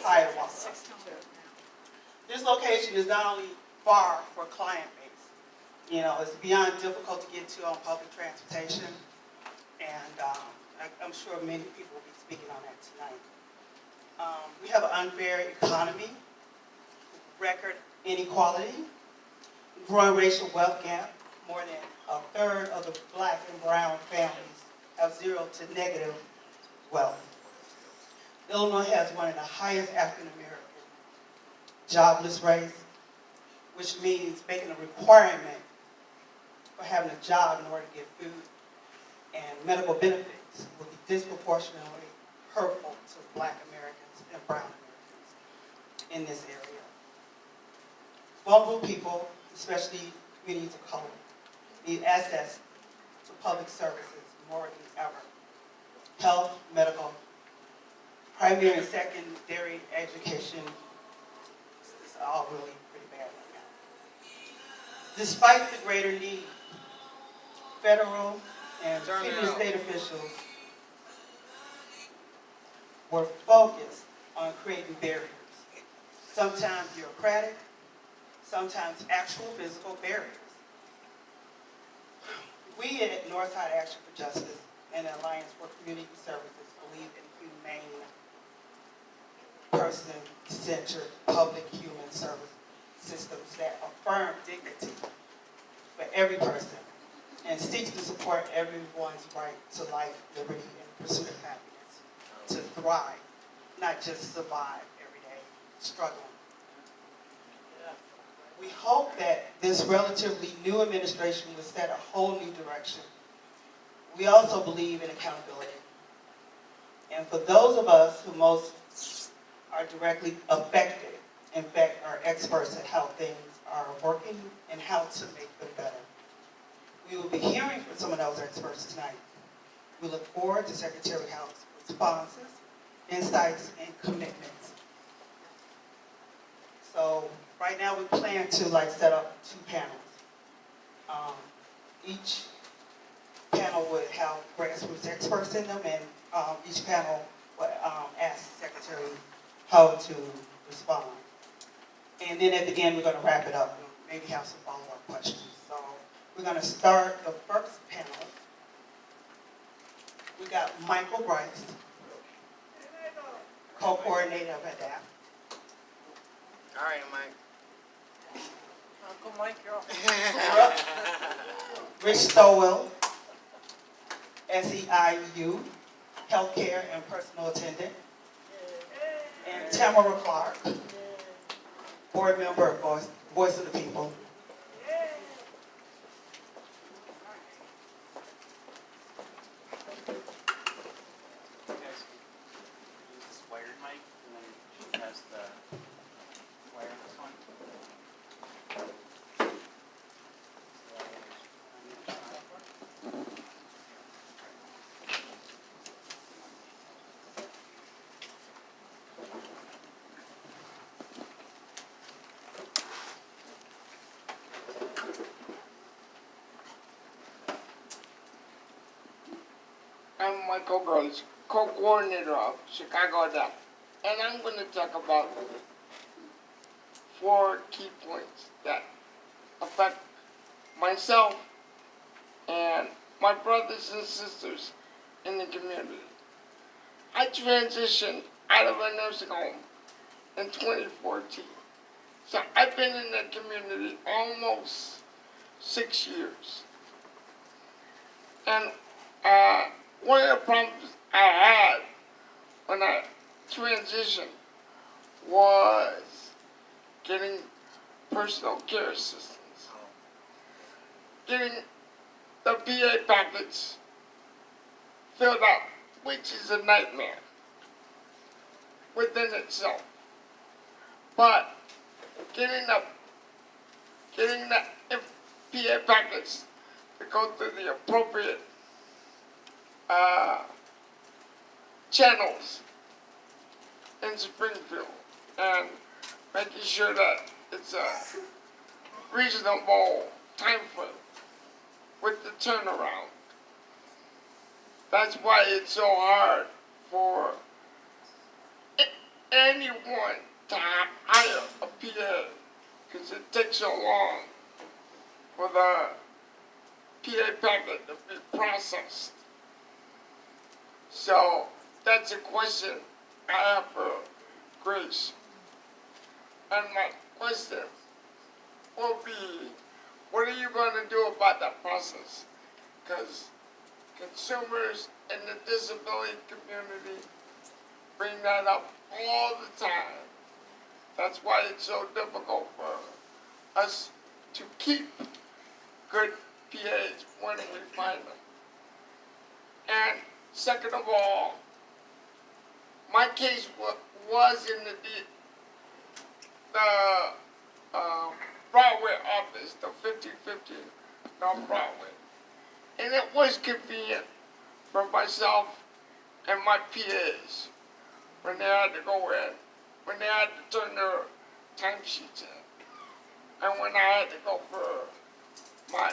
Hiawatha. This location is not only far for client base, you know, it's beyond difficult to get to on public transportation, and I'm sure many people will be speaking on that tonight. We have an unfair economy, record inequality, growing racial wealth gap. More than a third of the black and brown families have zero to negative wealth. Illinois has one of the highest African American jobless rates, which means making a requirement for having a job in order to get food and medical benefits will be disproportionately hurtful to black Americans and brown Americans in this area. Vulnerable people, especially communities of color, need access to public services more than ever. Health, medical, primary and secondary education is all really pretty bad right now. Despite the greater need, federal and even state officials were focused on creating barriers, sometimes bureaucratic, sometimes actual physical barriers. We at Northside Action for Justice and the Alliance for Community Services believe in humane, person-centered public human service systems that affirm dignity for every person and seeks to support everyone's right to life, liberty, and pursuit of happiness, to thrive, not just survive every day, struggling. We hope that this relatively new administration will set a whole new direction. We also believe in accountability. And for those of us who most are directly affected, in fact, are experts at how things are working and how to make them better. We will be hearing from some of those experts tonight. We look forward to Secretary Howe's responses, insights, and commitments. So right now we plan to set up 2 panels. Each panel would have grassroots experts in them, and each panel would ask Secretary Howe to respond. And then at the end we're going to wrap it up and maybe have some follow-up questions. So we're going to start the first panel. We got Michael Grice, co-coordinator of ADAPT. All right, Mike. Uncle Mike, you're up. Rich Stowell, SEIU, Healthcare and Personal Attendant. And Tamara Clark, board member of Voice of the People. I'm Michael Grice, co-coordinator of Chicago ADAPT, and I'm going to talk about 4 key points that affect myself and my brothers and sisters in the community. I transitioned out of a nursing home in 2014, so I've been in the community almost 6 years. And one of the problems I had when I transitioned was getting personal care assistance. Getting the VA package filled out, which is a nightmare within itself. But getting the VA package to go through the appropriate channels in Springfield and making sure that it's a reasonable time frame with the turnaround. That's why it's so hard for anyone to hire a PA because it takes so long for the PA packet to be processed. So that's a question I have for Grice. And my question will be, what are you going to do about that process? Because consumers in the disability community bring that up all the time. That's why it's so difficult for us to keep good PAs when we find them. And second of all, my case was in the Broadway office, the 1550 North Broadway. And it was convenient for myself and my PAs when they had to go in, when they had to turn their timesheets in, and when I had to go for my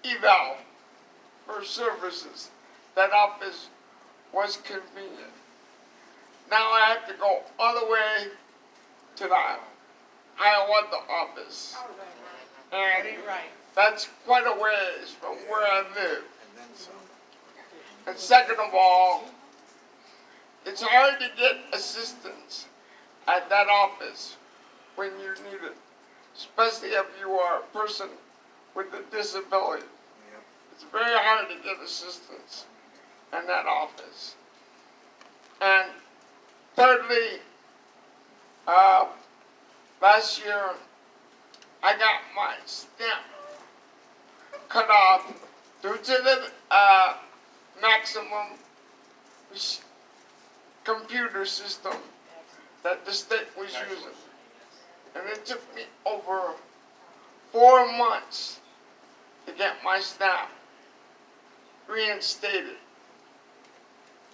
eval for services. That office was convenient. Now I have to go all the way to the Hiawatha office. And that's quite a ways from where I live. And second of all, it's hard to get assistance at that office when you need it, especially if you are a person with a disability. It's very hard to get assistance in that office. And thirdly, last year I got my stamp cut off due to the maximum computer system that the state was using. And it took me over 4 months to get my stamp reinstated.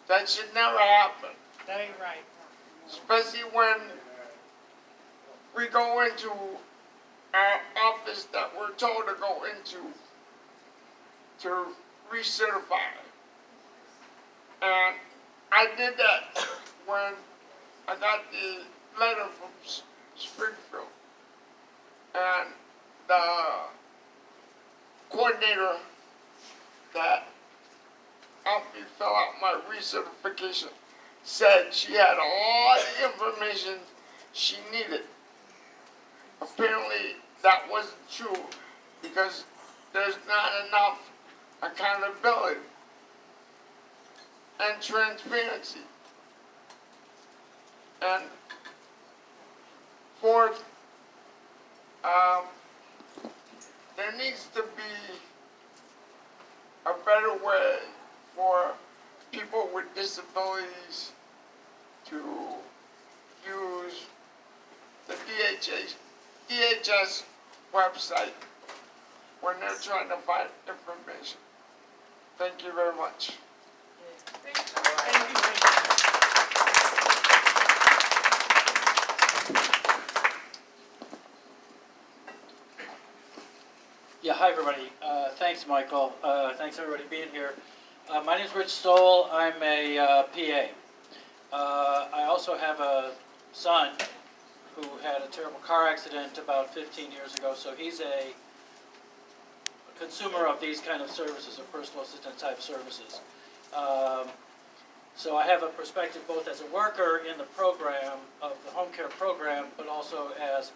That should never happen. That ain't right. Especially when we go into our office that we're told to go into to recertify. And I did that when I got the letter from Springfield. And the coordinator that helped me fill out my recertification said she had all the information she needed. Apparently that wasn't true because there's not enough accountability and transparency. And fourth, there needs to be a better way for people with disabilities to use the DHS website when they're trying to find information. Thank you very much. Thank you. Yeah, hi everybody. Thanks, Michael. Thanks everybody being here. My name is Rich Stowell. I'm a PA. I also have a son who had a terrible car accident about 15 years ago, so he's a consumer of these kind of services, of personal assistant type services. So I have a perspective both as a worker in the program, of the home care program, but also as,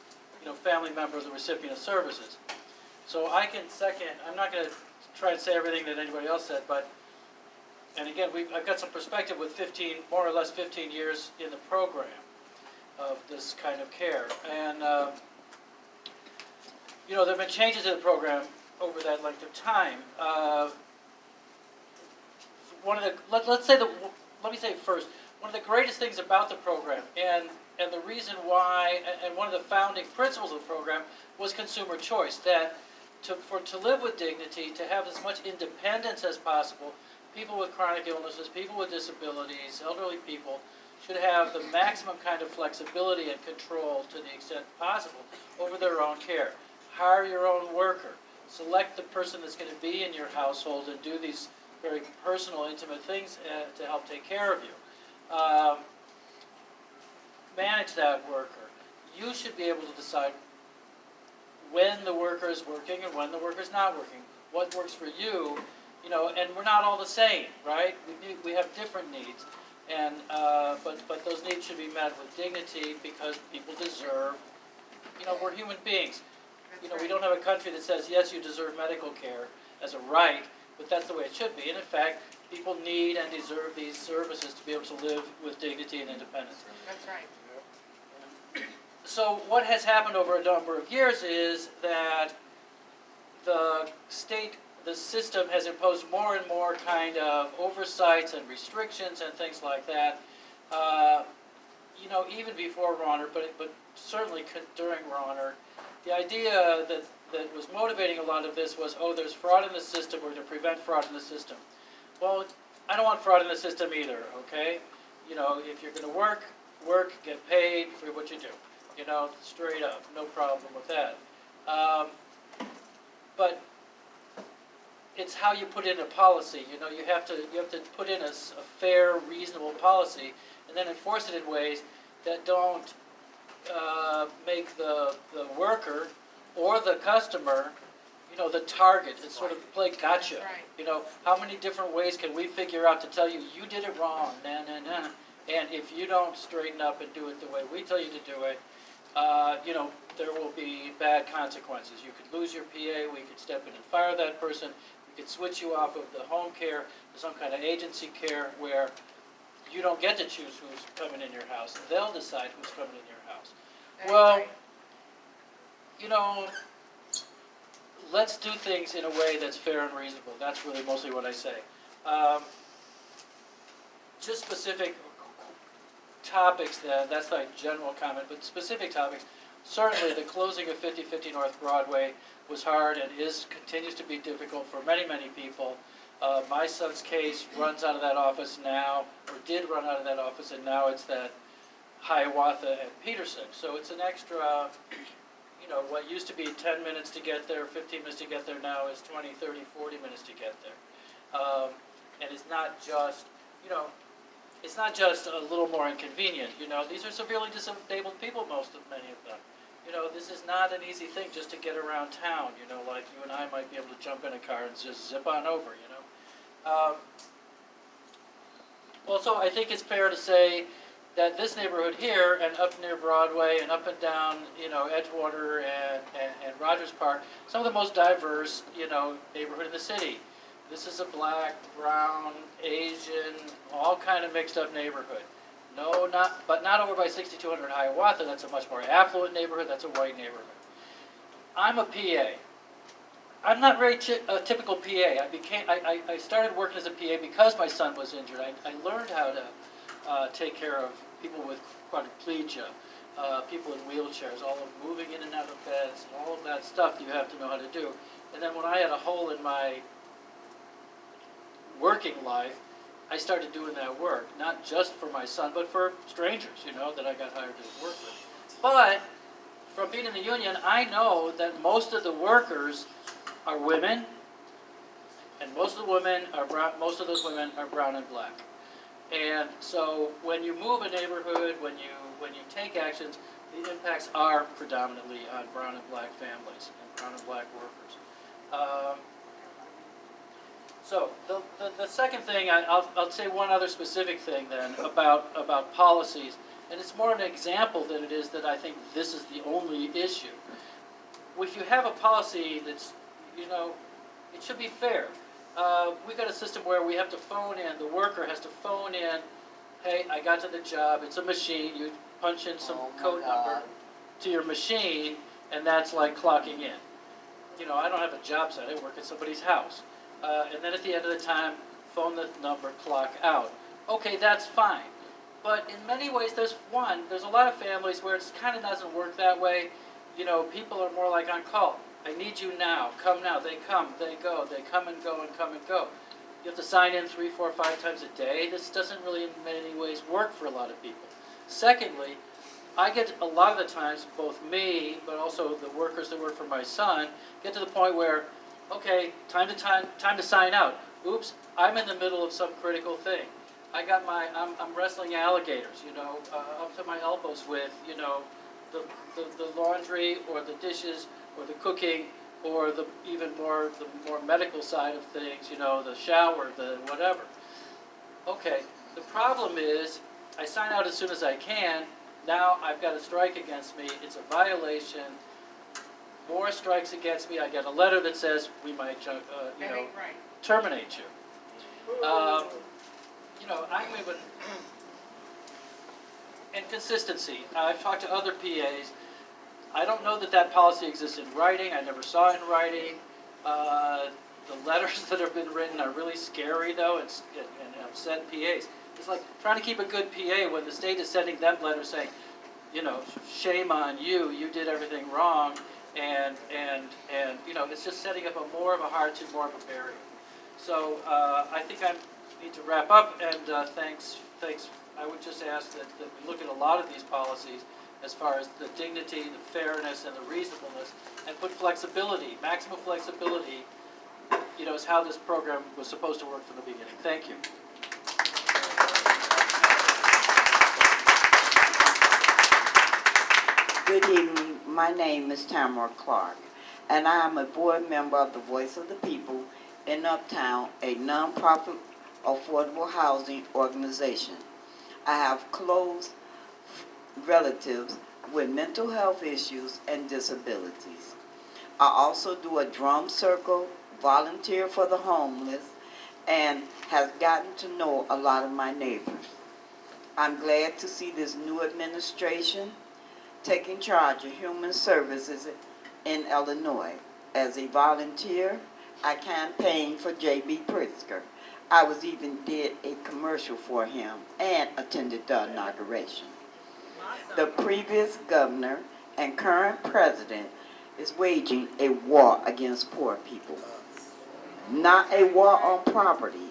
family member of the recipient of services. So I can second, I'm not going to try and say everything that anybody else said, but, and again, I've got some perspective with more or less 15 years in the program of this kind of care. And, there have been changes to the program over that length of time. Let me say first, one of the greatest things about the program, and the reason why, and one of the founding principles of the program was consumer choice, that to live with dignity, to have as much independence as possible, people with chronic illnesses, people with disabilities, elderly people, should have the maximum kind of flexibility and control to the extent possible over their own care. Hire your own worker. select the person that's going to be in your household and do these very personal, intimate things to help take care of you. Manage that worker. You should be able to decide when the worker is working and when the worker is not working. What works for you, and we're not all the same, right? We have different needs, and but those needs should be met with dignity because people deserve. We're human beings. We don't have a country that says yes, you deserve medical care as a right, but that's the way it should be. And in fact, people need and deserve these services to be able to live with dignity and independence. That's right. So what has happened over a number of years is that the system has imposed more and more kind of oversights and restrictions and things like that. Even before Rauner, but certainly during Rauner, the idea that was motivating a lot of this was, there's fraud in the system, we're going to prevent fraud in the system. Well, I don't want fraud in the system either, okay? If you're going to work, get paid for what you do. Straight up, no problem with that. But it's how you put in a policy. You have to put in a fair, reasonable policy, and then enforce it in ways that don't make the worker or the customer, the target. It's sort of play gotcha. Right. How many different ways can we figure out to tell you did it wrong? Nah. And if you don't straighten up and do it the way we tell you to do it, there will be bad consequences. You could lose your PA, we could step in and fire that person, we could switch you off of the home care to some kind of agency care where you don't get to choose who's coming in your house. They'll decide who's coming in your house. That's Well, right. Let's do things in a way that's fair and reasonable. That's really mostly what I say. Just specific topics then, that's like general comment, but specific topics. Certainly the closing of 5050 North Broadway was hard and continues to be difficult for many, many people. My son's case runs out of that office now, or did run out of that office, and now it's that Hiawatha and Peterson. So it's an extra, what used to be 10 minutes to get there, 15 minutes to get there, now is 20, 30, 40 minutes to get there. And it's not just, it's not just a little more inconvenient. These are severely disabled people, many of them. This is not an easy thing just to get around town, like you and I might be able to jump in a car and just zip on over, Also, I think it's fair to say that this neighborhood here and up near Broadway and up and down, Edgewater and Rogers Park, some of the most diverse, neighborhood in the city. This is a black, brown, Asian, all kind of mixed up neighborhood. No, not over by 6200 Hiawatha. That's a much more affluent neighborhood. That's a white neighborhood. I'm a PA. I'm not very a typical PA. I started working as a PA because my son was injured. I learned how to take care of people with quadriplegia, people in wheelchairs, all of moving in and out of beds, and all of that stuff you have to know how to do. And then when I had a hole in my working life, I started doing that work, not just for my son, but for strangers, that I got hired to work with. But from being in the union, I know that most of the workers are women, and most of those women are brown and black. And so when you move a neighborhood, when you take actions, the impacts are predominantly on brown and black families and brown and black workers. So the second thing, I'll say one other specific thing then about policies, and it's more an example than it is that I think this is the only issue. If you have a policy that's, it should be fair. We've got a system where we have to phone in, the worker has to phone in, hey, I got to the job, it's a machine, you punch in some code number to your machine, and that's like clocking in. I don't have a job site, I work at somebody's house. And then at the end of the time, phone the number, clock out. Okay, that's fine. But in many ways, there's a lot of families where it kind of doesn't work that way. People are more like on call. I need you now, come now. They come, they go, they come and go and come and go. You have to sign in 3, 4, 5 times a day. This doesn't really in many ways work for a lot of people. Secondly, I get a lot of the times, both me, but also the workers that work for my son, get to the point where okay, time to sign out. Oops, I'm in the middle of some critical thing. I'm wrestling alligators, up to my elbows with, the laundry or the dishes or the cooking or the more medical side of things, the shower, the whatever. Okay, the problem is I sign out as soon as I can. Now I've got a strike against me. It's a violation. More strikes against me. I get a letter that says we might, That ain't right. terminate you. I'm even, and consistency. I've talked to other PAs. I don't know that policy exists in writing. I never saw it in writing. The letters that have been written are really scary, though, and upset PAs. It's like trying to keep a good PA when the state is sending them letters saying, shame on you, you did everything wrong, and it's just setting up more of a hardship, more of a barrier. So I think I need to wrap up, and thanks. I would just ask that we look at a lot of these policies as far as the dignity, the fairness, and the reasonableness, and put flexibility, maximum flexibility, is how this program was supposed to work from the beginning. Thank you. Good evening. My name is Tamara Clark, and I am a board member of the Voice of the People in Uptown, a nonprofit affordable housing organization. I have close relatives with mental health issues and disabilities. I also do a drum circle, volunteer for the homeless, and has gotten to know a lot of my neighbors. I'm glad to see this new administration taking charge of human services in Illinois. As a volunteer, I campaigned for J.B. Pritzker. I did a commercial for him and attended the inauguration. The previous governor and current president is waging a war against poor people. Not a war on property,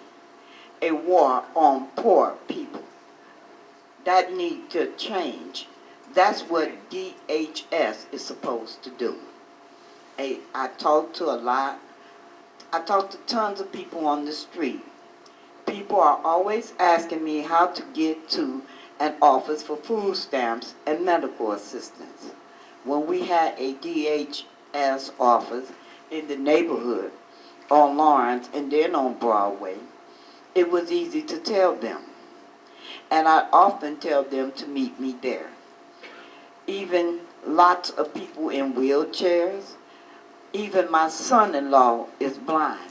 a war on poor people. That needs to change. That's what DHS is supposed to do. I talk to tons of people on the street. People are always asking me how to get to an office for food stamps and medical assistance. When we had a DHS office in the neighborhood on Lawrence and then on Broadway, it was easy to tell them. And I often tell them to meet me there. Even lots of people in wheelchairs, even my son-in-law is blind.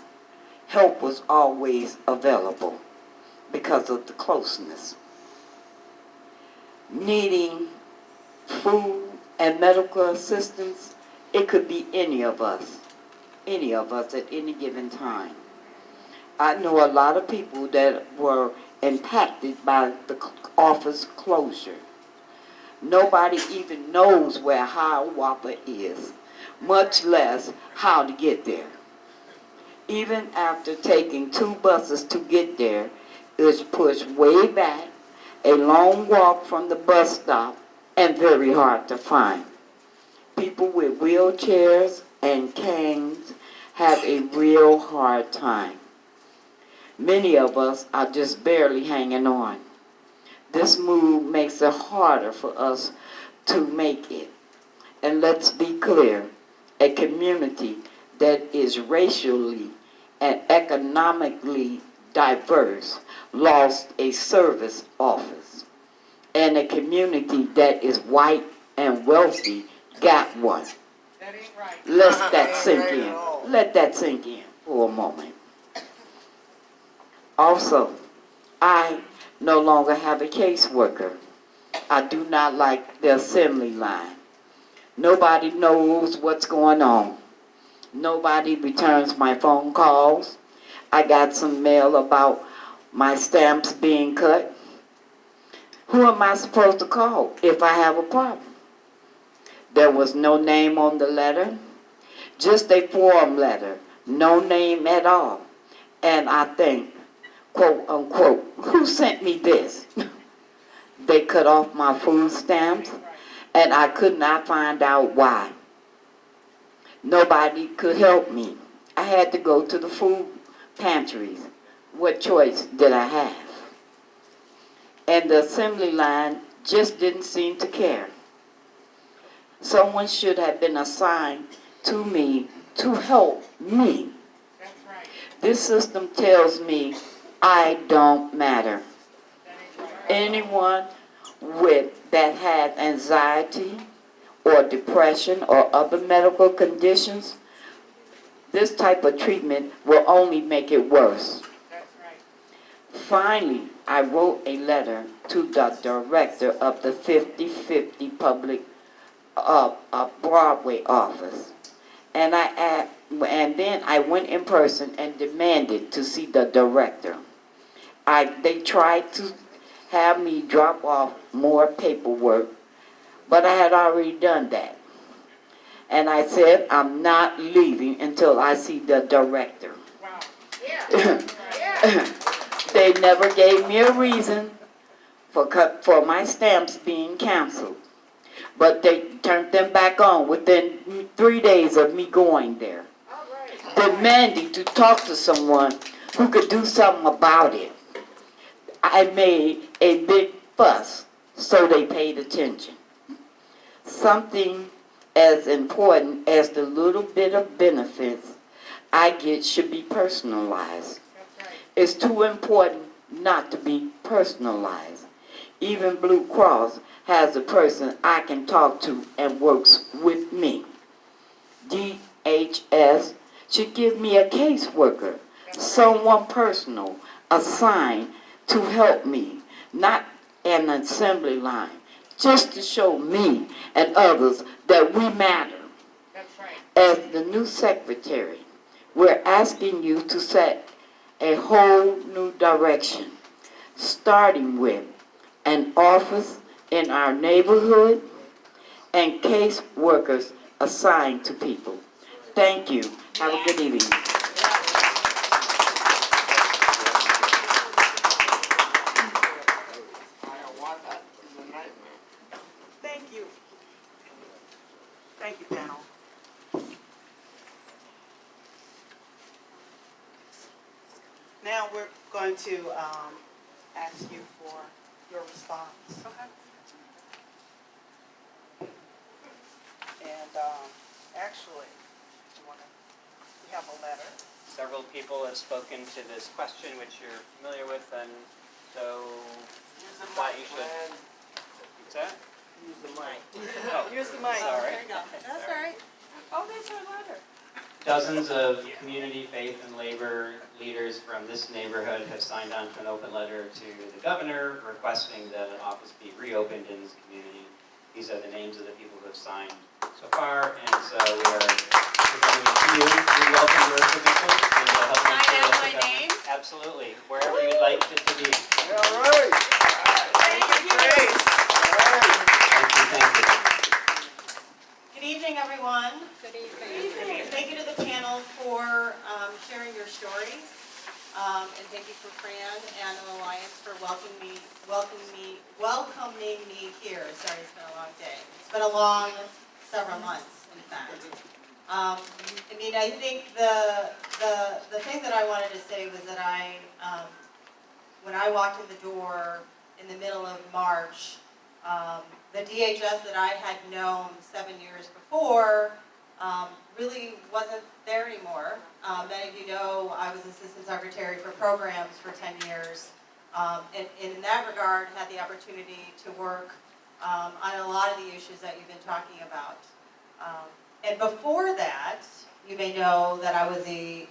Help was always available because of the closeness. Needing food and medical assistance, it could be any of us at any given time. I know a lot of people that were impacted by the office closure. Nobody even knows where Hou-Ovnik is, much less how to get there. Even after taking 2 buses to get there, it's pushed way back, a long walk from the bus stop, and very hard to find. People with wheelchairs and canes have a real hard time. Many of us are just barely hanging on. This move makes it harder for us to make it. And let's be clear, a community that is racially and economically diverse lost a service office. And a community that is white and wealthy got one. That ain't right. Let that sink in. Let that sink in for a moment. Also, I no longer have a caseworker. I do not like the assembly line. Nobody knows what's going on. Nobody returns my phone calls. I got some mail about my stamps being cut. Who am I supposed to call if I have a problem? There was no name on the letter, just a form letter, no name at all. And I think, quote unquote, who sent me this? They cut off my food stamps, and I could not find out why. Nobody could help me. I I had to go to the food pantries. What choice did I have? And the assembly line just didn't seem to care. Someone should have been assigned to me to help me. That's right. This system tells me I don't matter. That ain't right. Anyone that had anxiety or depression or other medical conditions, this type of treatment will only make it worse. That's right. Finally, I wrote a letter to the director of the 50/50 public Broadway office. And then I went in person and demanded to see the director. They tried to have me drop off more paperwork, but I had already done that. And I said, I'm not leaving until I see the director. Wow. Yeah. They never gave me a reason for my stamps being canceled. But they turned them back on within 3 days of me going there, All right. demanding to talk to someone who could do something about it. I made a big fuss, so they paid attention. Something as important as the little bit of benefits I get should be personalized. That's right. It's too important not to be personalized. Even Blue Cross has a person I can talk to and works with me. DHS should give me a caseworker, someone personal, assigned to help me, not an assembly line, just to show me and others that we matter. That's right. As the new secretary, we're asking you to set a whole new direction, starting with an office in our neighborhood and case workers assigned to people. Thank you. Have a good evening. Thank you. Thank you, panel. Now we're going to ask you for your response. Okay. And actually, we have a letter. Several people have spoken to this question, which you're familiar with, and so thought you should. What's that? Use the mic. Oh, Here's the mic. sorry. There you go. That's all right. Oh, that's our letter. Dozens of community, faith, and labor leaders from this neighborhood have signed on to an open letter to the governor requesting that an office be reopened in this community. These are the names of the people who have signed so far, and so we are presenting it to you. We welcome your signatures and will help make sure that the governor. Absolutely, wherever you'd like it to be. All right. Thank you, Grace. Thank you. Good evening, everyone. Good evening. Thank you to the panel for sharing your stories. And thank you for Fran and the Alliance for welcoming me here. Sorry, it's been a long day. It's been a long several months, in fact. I think the thing that I wanted to say was that when I walked in the door in the middle of March, the DHS that I had known 7 years before really wasn't there anymore. Many of you know I was Assistant Secretary for Programs for 10 years, and in that regard had the opportunity to work on a lot of the issues that you've been talking about. And before that, you may know that I was the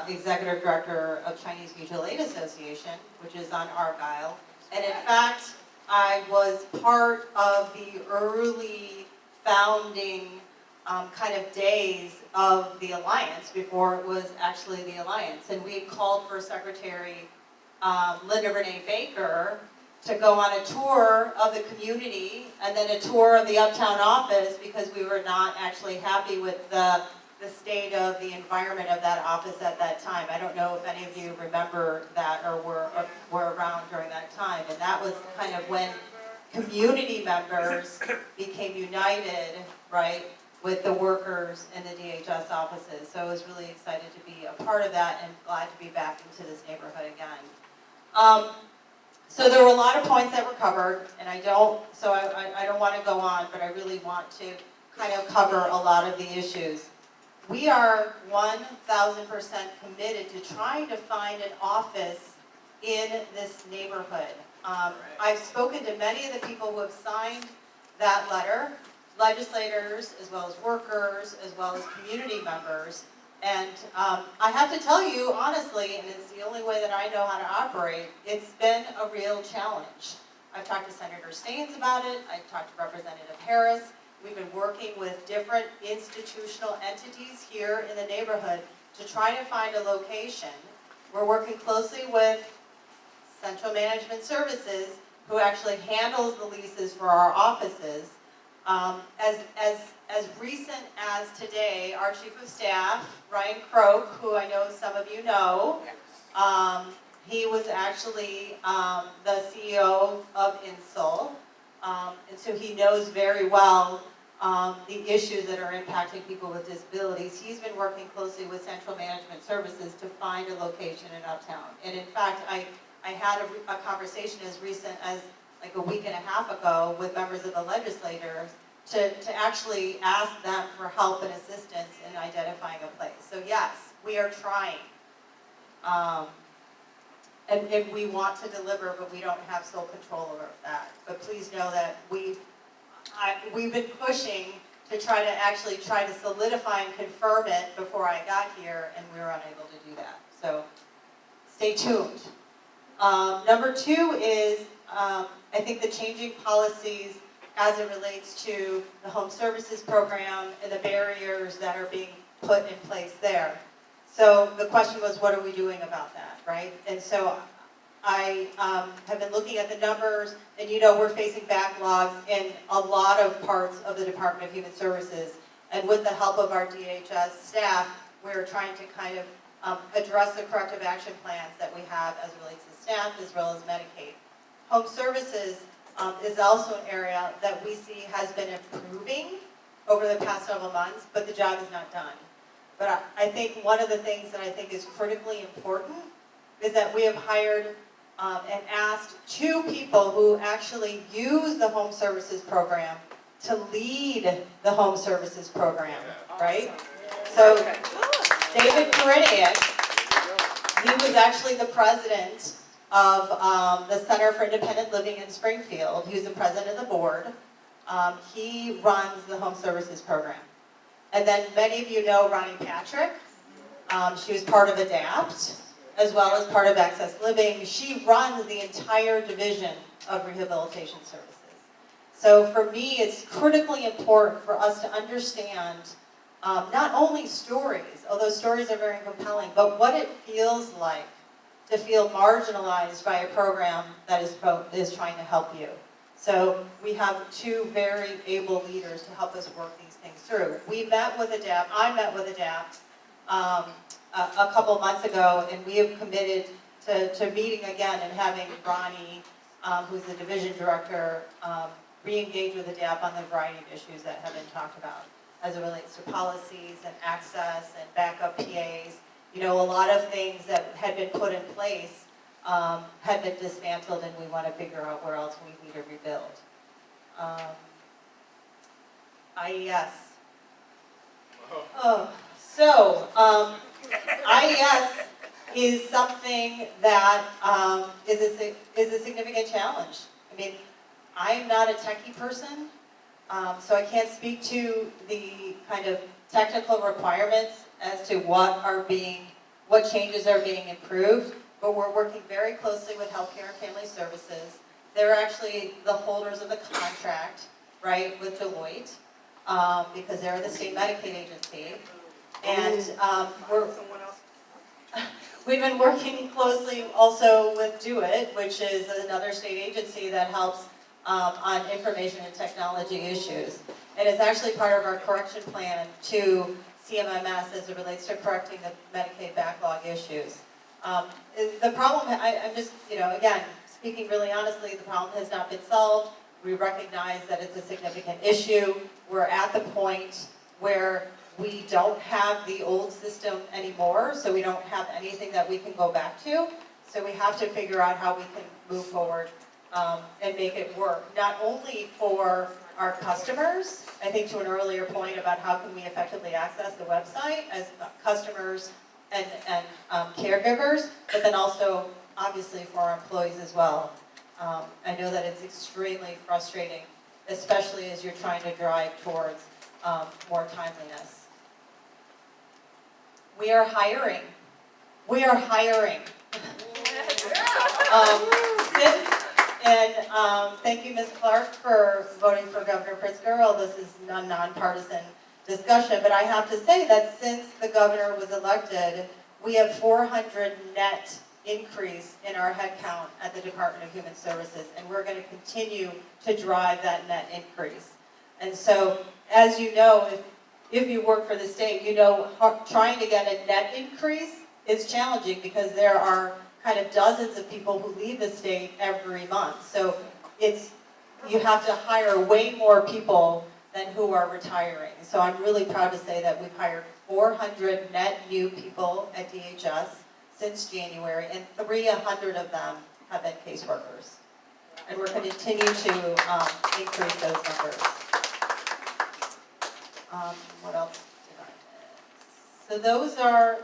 Executive Director of Chinese Mutual Aid Association, which is on Argyle, and in fact, I was part of the early founding kind of days of the Alliance before it was actually the Alliance. And we called for Secretary Linda Renee Baker to go on a tour of the community and then a tour of the Uptown office because we were not actually happy with the state of the environment of that office at that time. I don't know if any of you remember that or were around during that time. And that was kind of when community members became united, right, with the workers in the DHS offices. So I was really excited to be a part of that and glad to be back into this neighborhood again. So there were a lot of points that were covered, and I don't want to go on, but I really want to kind of cover a lot of the issues. We are 1,000% committed to trying to find an office in this neighborhood. I've spoken to many of the people who have signed that letter, legislators, as well as workers, as well as community members. And I have to tell you, honestly, and it's the only way that I know how to operate, it's been a real challenge. I've talked to Senator Staines about it. I've talked to Representative Harris. We've been working with different institutional entities here in the neighborhood to try to find a location. We're working closely with Central Management Services, who actually handles the leases for our offices. As recent as today, our Chief of Staff, Ryan Croak, who I know some of you know, he was actually the CEO of Insul, and so he knows very well the issues that are impacting people with disabilities. He's been working closely with Central Management Services to find a location in Uptown. And in fact, I had a conversation as recent as like a week and a half ago with members of the legislature to actually ask them for help and assistance in identifying a place. So yes, we are trying. And we want to deliver, but we don't have sole control over that. But please know that we've been pushing to try to solidify and confirm it before I got here, and we were unable to do that. So stay tuned. Number two is, I think the changing policies as it relates to the home services program and the barriers that are being put in place there. So the question was, what are we doing about that, right? And so I have been looking at the numbers, and we're facing backlogs in a lot of parts of the Department of Human Services. And with the help of our DHS staff, we're trying to kind of address the corrective action plans that we have as it relates to staff as well as Medicaid. Home services is also an area that we see has been improving over the past several months, but the job is not done. But I think one of the things that I think is critically important is that we have hired and asked 2 people who actually use the home services program to lead the home services program, right? So David Koriniak, he was actually the president of the Center for Independent Living in Springfield. He was the president of the board. He runs the home services program. And then many of you know Ronnie Patrick. She was part of ADAPT, as well as part of Access Living. She runs the entire division of rehabilitation services. So for me, it's critically important for us to understand not only stories, although stories are very compelling, but what it feels like to feel marginalized by a program that is trying to help you. So we have 2 very able leaders to help us work these things through. We met with ADAPT, I met with ADAPT a couple months ago, and we have committed to meeting again and having Ronnie, who's the division director, re-engage with ADAPT on the variety of issues that have been talked about as it relates to policies and access and backup PAs. A lot of things that had been put in place had been dismantled, and we want to figure out where else we need to rebuild. IES. IES is something that is a significant challenge. I mean, I am not a techie person, so I can't speak to the kind of technical requirements as to what changes are being improved, but we're working very closely with Healthcare and Family Services. They're actually the holders of the contract, right, with Deloitte, because they're the state Medicaid agency. And we've been working closely also with Do It, which is another state agency that helps on information and technology issues. And it's actually part of our correction plan to CMMS as it relates to correcting the Medicaid backlog issues. The problem, I'm just, again, speaking really honestly, the problem has not been solved. We recognize that it's a significant issue. We're at the point where we don't have the old system anymore, so we don't have anything that we can go back to. So we have to figure out how we can move forward and make it work, not only for our customers, I think to an earlier point about how can we effectively access the website as customers and caregivers, but then also obviously for our employees as well. I know that it's extremely frustrating, especially as you're trying to drive towards more timeliness. We are hiring. We are hiring. Thank you, Ms. Clark, for voting for Governor Pritzker. Well, this is a nonpartisan discussion, but I have to say that since the governor was elected, we have 400 net increase in our headcount at the Department of Human Services, and we're going to continue to drive that net increase. And so, as you know, if you work for the state, you know trying to get a net increase is challenging because there are kind of dozens of people who leave the state every month. So you have to hire way more people than who are retiring. So I'm really proud to say that we've hired 400 net new people at DHS since January, and 300 of them have been caseworkers. And we're going to continue to increase those numbers. What else did I miss? So those are,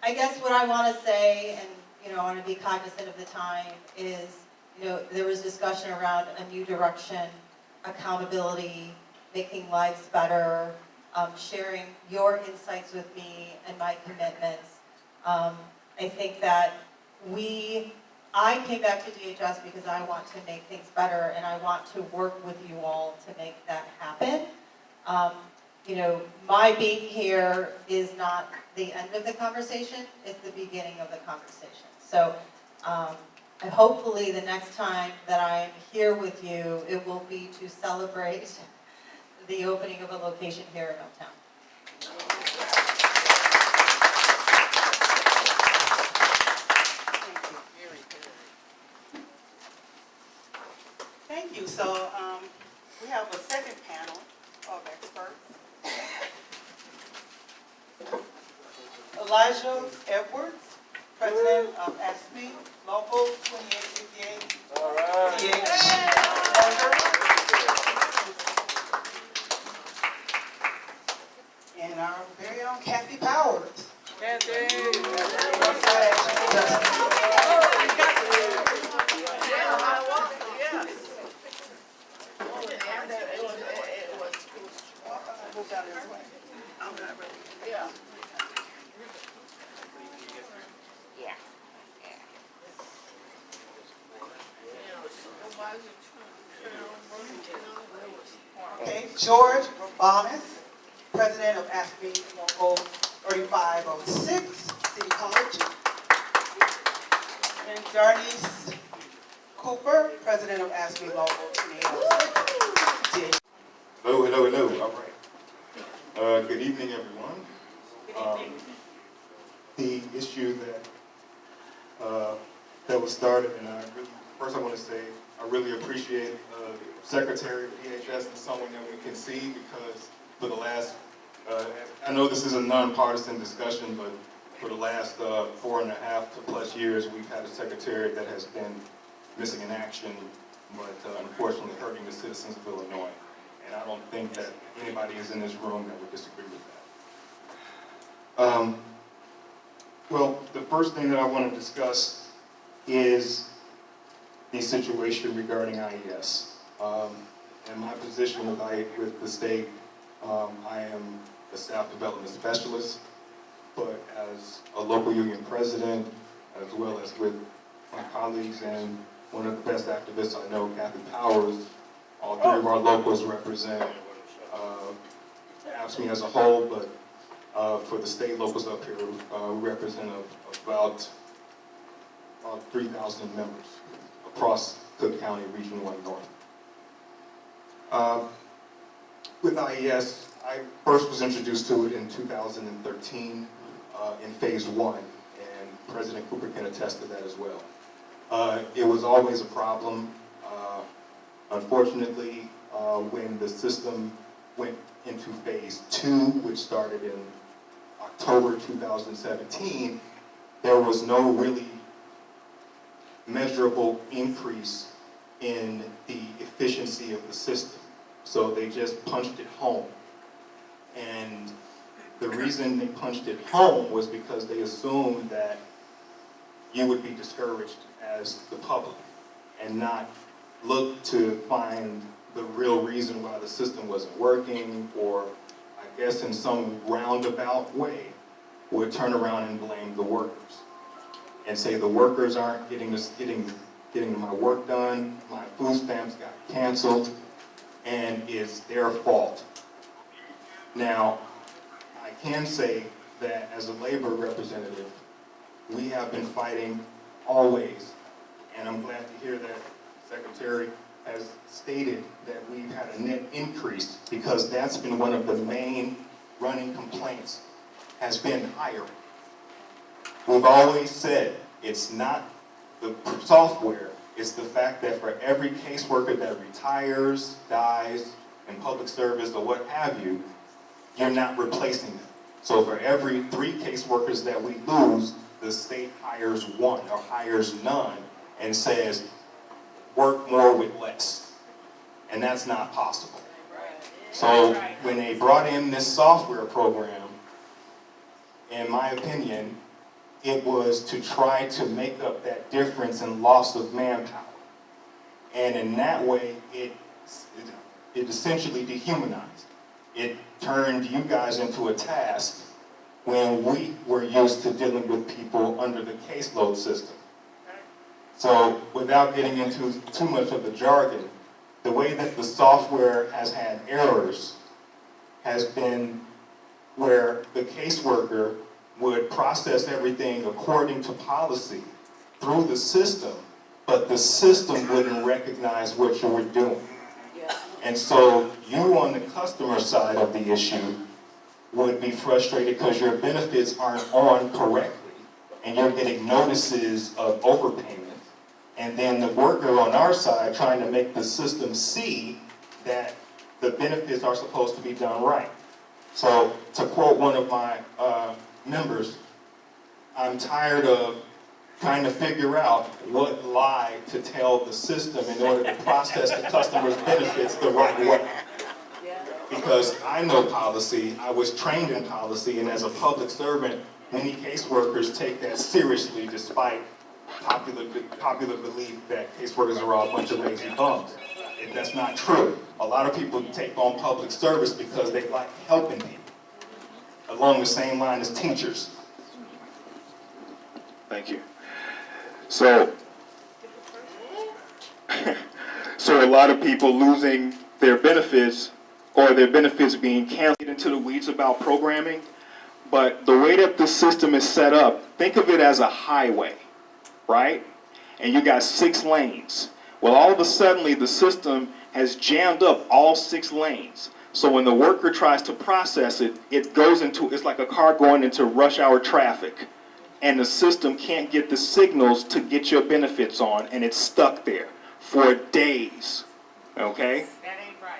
I guess what I want to say, and I want to be cognizant of the time, is there was discussion around a new direction, accountability, making lives better, sharing your insights with me and my commitments. I think that I came back to DHS because I want to make things better, and I want to work with you all to make that happen. My being here is not the end of the conversation, it's the beginning of the conversation. So hopefully the next time that I'm here with you, it will be to celebrate the opening of a location here in Uptown. Thank you. So we have a second panel of experts. Elijah Edwards, President of ASME, Local 2858. All right. And our very own Kathy Powers. Move down this way. I'm not ready. Yeah. Okay, George Robanis, President of ASME Local 3506, City College. And Darneice Cooper, President of ASME Local 2806. Hello. All right. Good evening, everyone. The issue that was started, and first I want to say I really appreciate the Secretary of DHS and someone that we can see, because for the last, I know this is a nonpartisan discussion, but for the last 4.5 to plus years, we've had a secretary that has been missing in action, but unfortunately hurting the citizens of Illinois. And I don't think that anybody is in this room that would disagree with that. Well, the first thing that I want to discuss is the situation regarding IES. In my position with the state, I am a staff development specialist, but as a local union president, as well as with my colleagues and one of the best activists I know, Kathy Powers, all three of our locals represent ASME as a whole, but for the state locals up here, we represent about 3,000 members across Cook County, Region 1 North. With IES, I first was introduced to it in 2013 in Phase 1, and President Cooper can attest to that as well. It was always a problem. Unfortunately, when the system went into phase 2, which started in October 2017, there was no really measurable increase in the efficiency of the system. So they just punched it home. And the reason they punched it home was because they assumed that you would be discouraged as the public and not look to find the real reason why the system wasn't working, or I guess in some roundabout way would turn around and blame the workers and say the workers aren't getting my work done, my food stamps got canceled, and it's their fault. Now, I can say that as a labor representative, we have been fighting always, and I'm glad to hear that Secretary has stated that we've had a net increase, because that's been one of the main running complaints, has been hiring. We've always said it's not the software, it's the fact that for every caseworker that retires, dies, in public service or what have you, you're not replacing them. So for every 3 caseworkers that we lose, the state hires 1 or hires none and says, work more with less. And that's not possible. So when they brought in this software program, in my opinion, it was to try to make up that difference in loss of manpower. And in that way, it essentially dehumanized. It turned you guys into a task when we were used to dealing with people under the caseload system. So without getting into too much of the jargon, the way that the software has had errors has been where the caseworker would process everything according to policy through the system, but the system wouldn't recognize what you were doing. And so you on the customer side of the issue would be frustrated because your benefits aren't on correctly and you're getting notices of overpayment. And then the worker on our side trying to make the system see that the benefits are supposed to be done right. So to quote one of my members, I'm tired of trying to figure out what lie to tell the system in order to process the customer's benefits the right way. Because I know policy, I was trained in policy, and as a public servant, many caseworkers take that seriously despite popular belief that caseworkers are all a bunch of lazy bums. And that's not true. A lot of people take on public service because they like helping people, along the same line as teachers. Thank you. So a lot of people losing their benefits or their benefits being canceled into the weeds about programming, but the way that the system is set up, think of it as a highway, right? And you got 6 lanes. Well, all of a sudden, the system has jammed up all 6 lanes. So when the worker tries to process it, it's like a car going into rush hour traffic. And the system can't get the signals to get your benefits on, and it's stuck there for days, okay? That ain't right.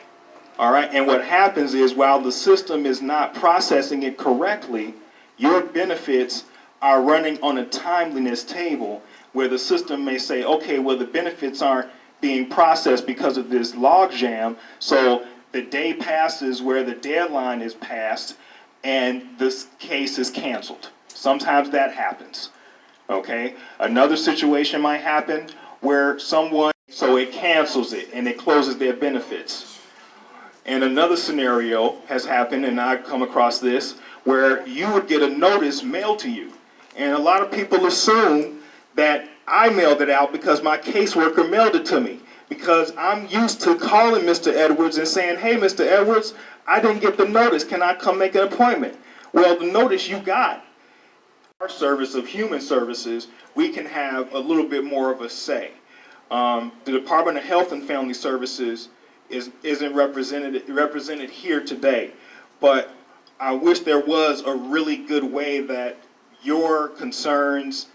All right, and what happens is while the system is not processing it correctly, your benefits are running on a timeliness table where the system may say, okay, well, the benefits aren't being processed because of this log jam, so the day passes where the deadline is passed, and this case is canceled. Sometimes that happens, okay? Another situation might happen where so it cancels it and it closes their benefits. And another scenario has happened, and I've come across this, where you would get a notice mailed to you. And a lot of people assume that I mailed it out because my caseworker mailed it to me. Because I'm used to calling Mr. Edwards and saying, hey, Mr. Edwards, I didn't get the notice. Can I come make an appointment? Well, the notice you got. Our service of human services, we can have a little bit more of a say. The Department of Health and Family Services isn't represented here today, but I wish there was a really good way that your concerns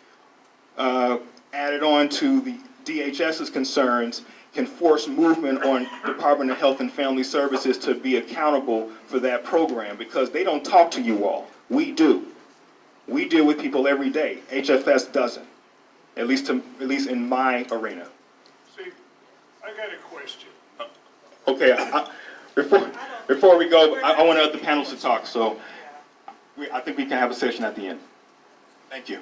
added on to the DHS's concerns can force movement on Department of Health and Family Services to be accountable for that program, because they don't talk to you all. We do. We deal with people every day. HFS doesn't, at least in my arena. See, I got a question. Okay, before we go, I want other panels to talk, so I think we can have a session at the end. Thank you.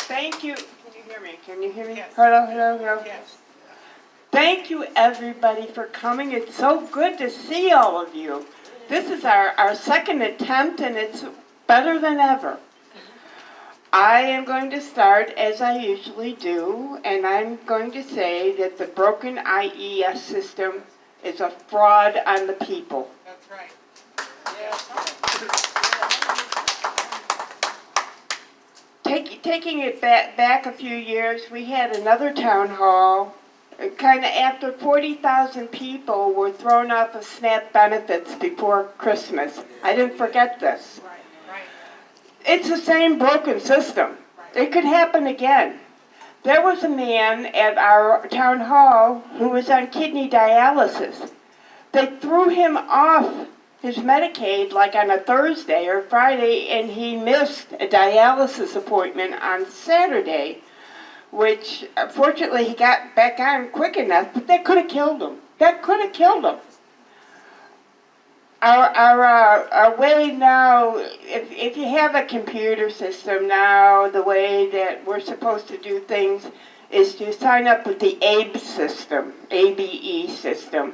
Thank you. Can you hear me? Can you hear me? Yes. Hello, hello, hello. Yes. Thank you, everybody, for coming. It's so good to see all of you. This is our second attempt, and it's better than ever. I am going to start as I usually do, and I'm going to say that the broken IES system is a fraud on the people. That's right. Taking it back a few years, we had another town hall, kind of after 40,000 people were thrown off of SNAP benefits before Christmas. I didn't forget this. It's the same broken system. It could happen again. There was a man at our town hall who was on kidney dialysis. They threw him off his Medicaid like on a Thursday or Friday, and he missed a dialysis appointment on Saturday, which fortunately he got back on quick enough, but that could have killed him. That could have killed him. Our way now, if you have a computer system now, the way that we're supposed to do things is to sign up with the ABE system, ABE system.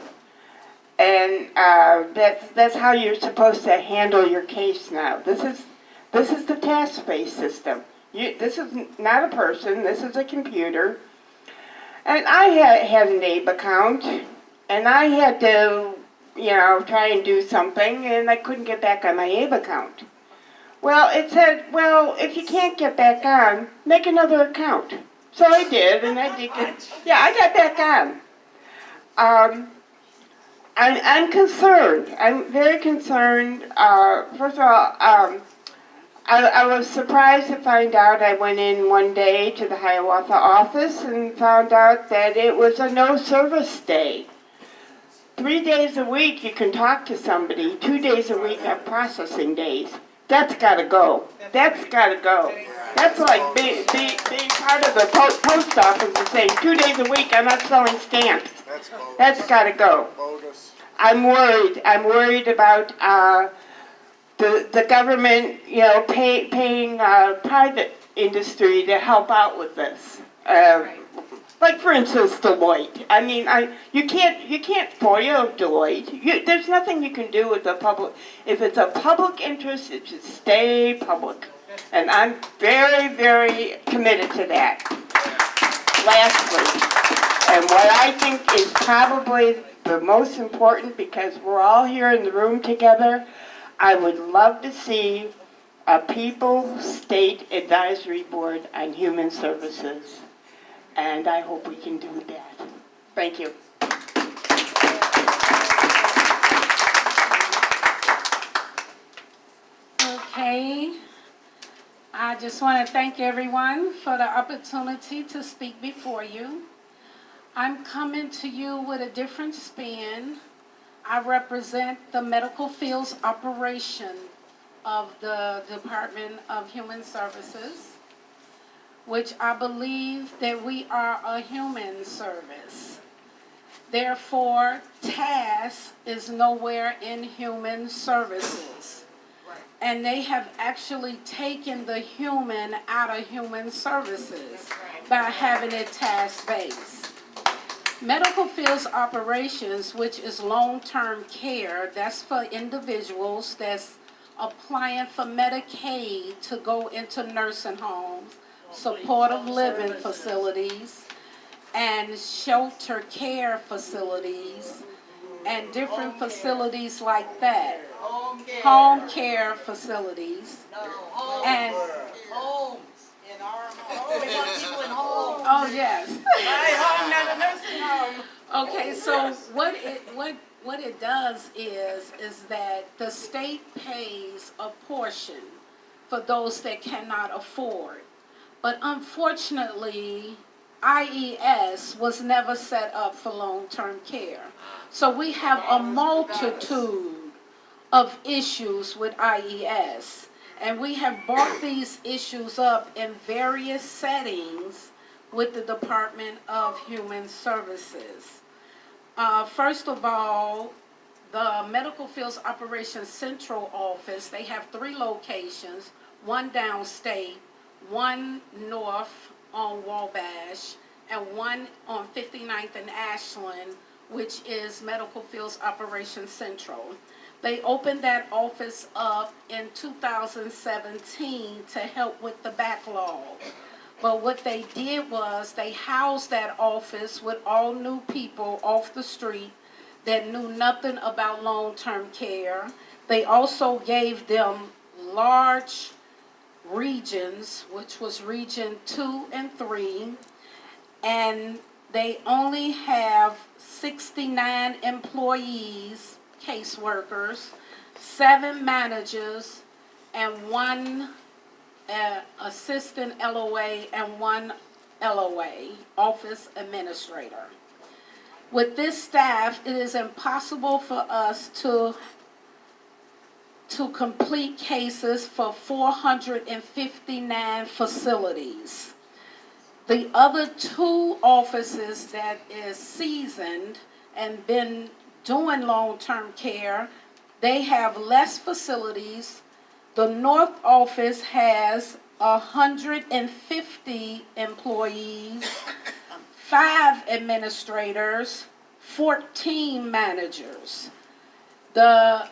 And that's how you're supposed to handle your case now. This is the task-based system. This is not a person. This is a computer. And I had an ABE account, and I had to, try and do something, and I couldn't get back on my ABE account. Well, it said, well, if you can't get back on, make another account. So I did, and I got back on. I'm concerned. I'm very concerned. First of all, I was surprised to find out. I went in one day to the Hiawatha office and found out that it was a no-service day. 3 days a week you can talk to somebody. 2 days a week are processing days. That's got to go. That's got to go. That's like being part of the post office and saying 2 days a week I'm not selling stamps. That's got to go. I'm worried. I'm worried about the government, paying private industry to help out with this. Like for instance, Deloitte. I mean, you can't FOIA Deloitte. There's nothing you can do with the public. If it's a public interest, it should stay public. And I'm very, very committed to that. Lastly, and what I think is probably the most important, because we're all here in the room together, I would love to see a People State Advisory Board on Human Services. And I hope we can do that. Thank you. Okay. I just want to thank everyone for the opportunity to speak before you. I'm coming to you with a different spin. I represent the medical fields operation of the Department of Human Services, which I believe that we are a human service. Therefore, task is nowhere in human services. And they have actually taken the human out of human services by having it task-based. Medical fields operations, which is long-term care, that's for individuals that's applying for Medicaid to go into nursing homes, supportive living facilities, and shelter care facilities, and different facilities like that. Home care facilities. And Homes. In our home. We want people in homes. oh yes. My home, not a nursing home. Okay, so what it does is that the state pays a portion for those that cannot afford. But unfortunately, IES was never set up for long-term care. So we have a multitude of issues with IES. And we have brought these issues up in various settings with the Department of Human Services. First of all, the Medical Fields Operations Central Office, they have 3 locations, one downstate, one north on Wabash, and one on 59th and Ashland, which is Medical Fields Operations Central. They opened that office up in 2017 to help with the backlog. But what they did was they housed that office with all new people off the street that knew nothing about long-term care. They also gave them large regions, which was region 2 and 3, and they only have 69 employees, caseworkers, 7 managers, and 1 assistant LOA and 1 LOA, office administrator. With this staff, it is impossible for us to complete cases for 459 facilities. The other 2 offices that is seasoned and been doing long-term care, they have less facilities. The North Office has 150 employees, 5 administrators, 14 managers. The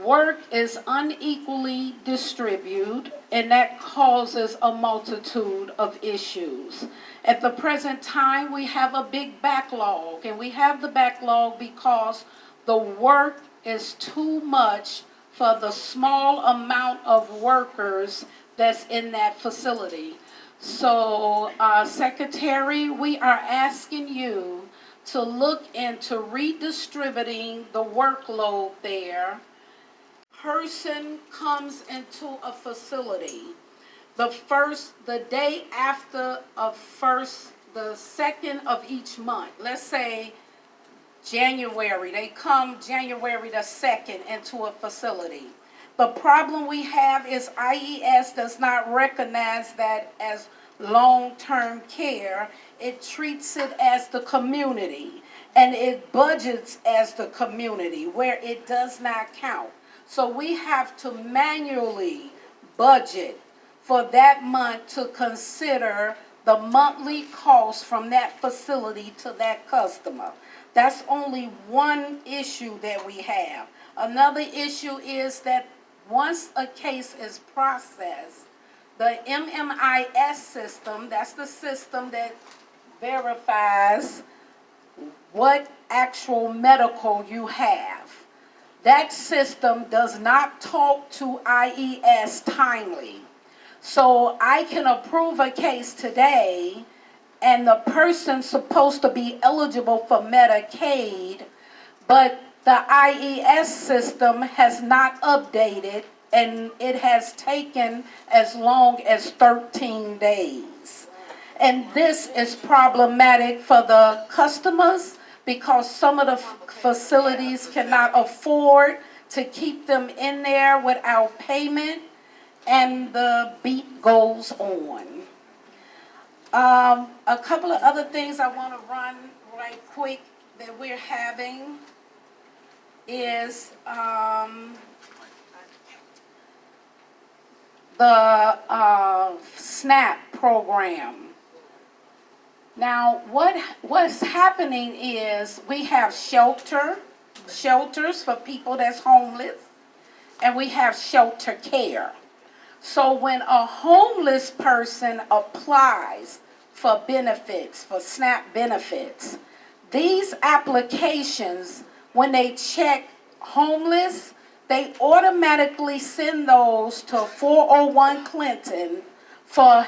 work is unequally distributed, and that causes a multitude of issues. At the present time, we have a big backlog, and we have the backlog because the work is too much for the small amount of workers that's in that facility. So, Secretary, we are asking you to look into redistributing the workload there. Person comes into a facility the day after the 2nd of each month. Let's say January, they come January the 2nd into a facility. The problem we have is IES does not recognize that as long-term care. It treats it as the community, and it budgets as the community, where it does not count. So we have to manually budget for that month to consider the monthly cost from that facility to that customer. That's only one issue that we have. Another issue is that once a case is processed, the MMIS system, that's the system that verifies what actual medical you have. That system does not talk to IES timely. So I can approve a case today, and the person's supposed to be eligible for Medicaid, but the IES system has not updated, and it has taken as long as 13 days. And this is problematic for the customers because some of the facilities cannot afford to keep them in there without payment, and the beat goes on. A couple of other things I want to run right quick that we're having is the SNAP program. Now, what's happening is we have shelters for people that's homeless, and we have shelter care. So when a homeless person applies for benefits, for SNAP benefits, these applications, when they check homeless, they automatically send those to 401 Clinton for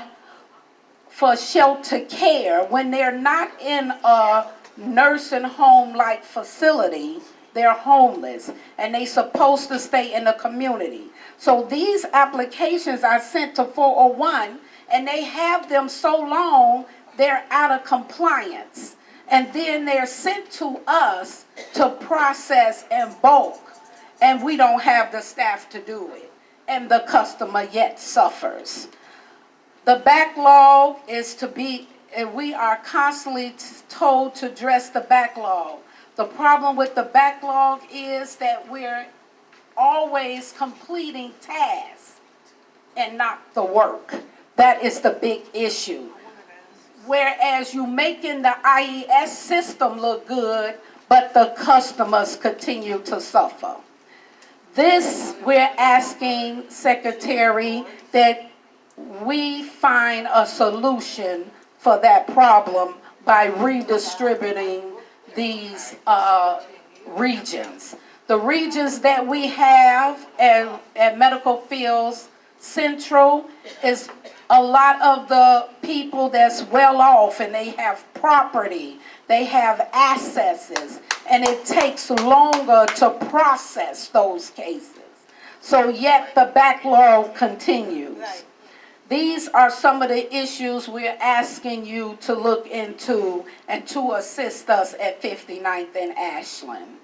shelter care. When they're not in a nursing home-like facility, they're homeless, and they're supposed to stay in the community. So these applications are sent to 401, and they have them so long, they're out of compliance. And then they're sent to us to process in bulk, and we don't have the staff to do it, and the customer yet suffers. The backlog is to be, and we are constantly told to address the backlog. The problem with the backlog is that we're always completing tasks and not the work. That is the big issue. Whereas you making the IES system look good, but the customers continue to suffer. This, we're asking, Secretary, that we find a solution for that problem by redistributing these regions. The regions that we have at Medical Fields Central is a lot of the people that's well off, and they have property, they have assets, and it takes longer to process those cases. So yet the backlog continues. Right. These are some of the issues we're asking you to look into and to assist us at 59th and Ashland.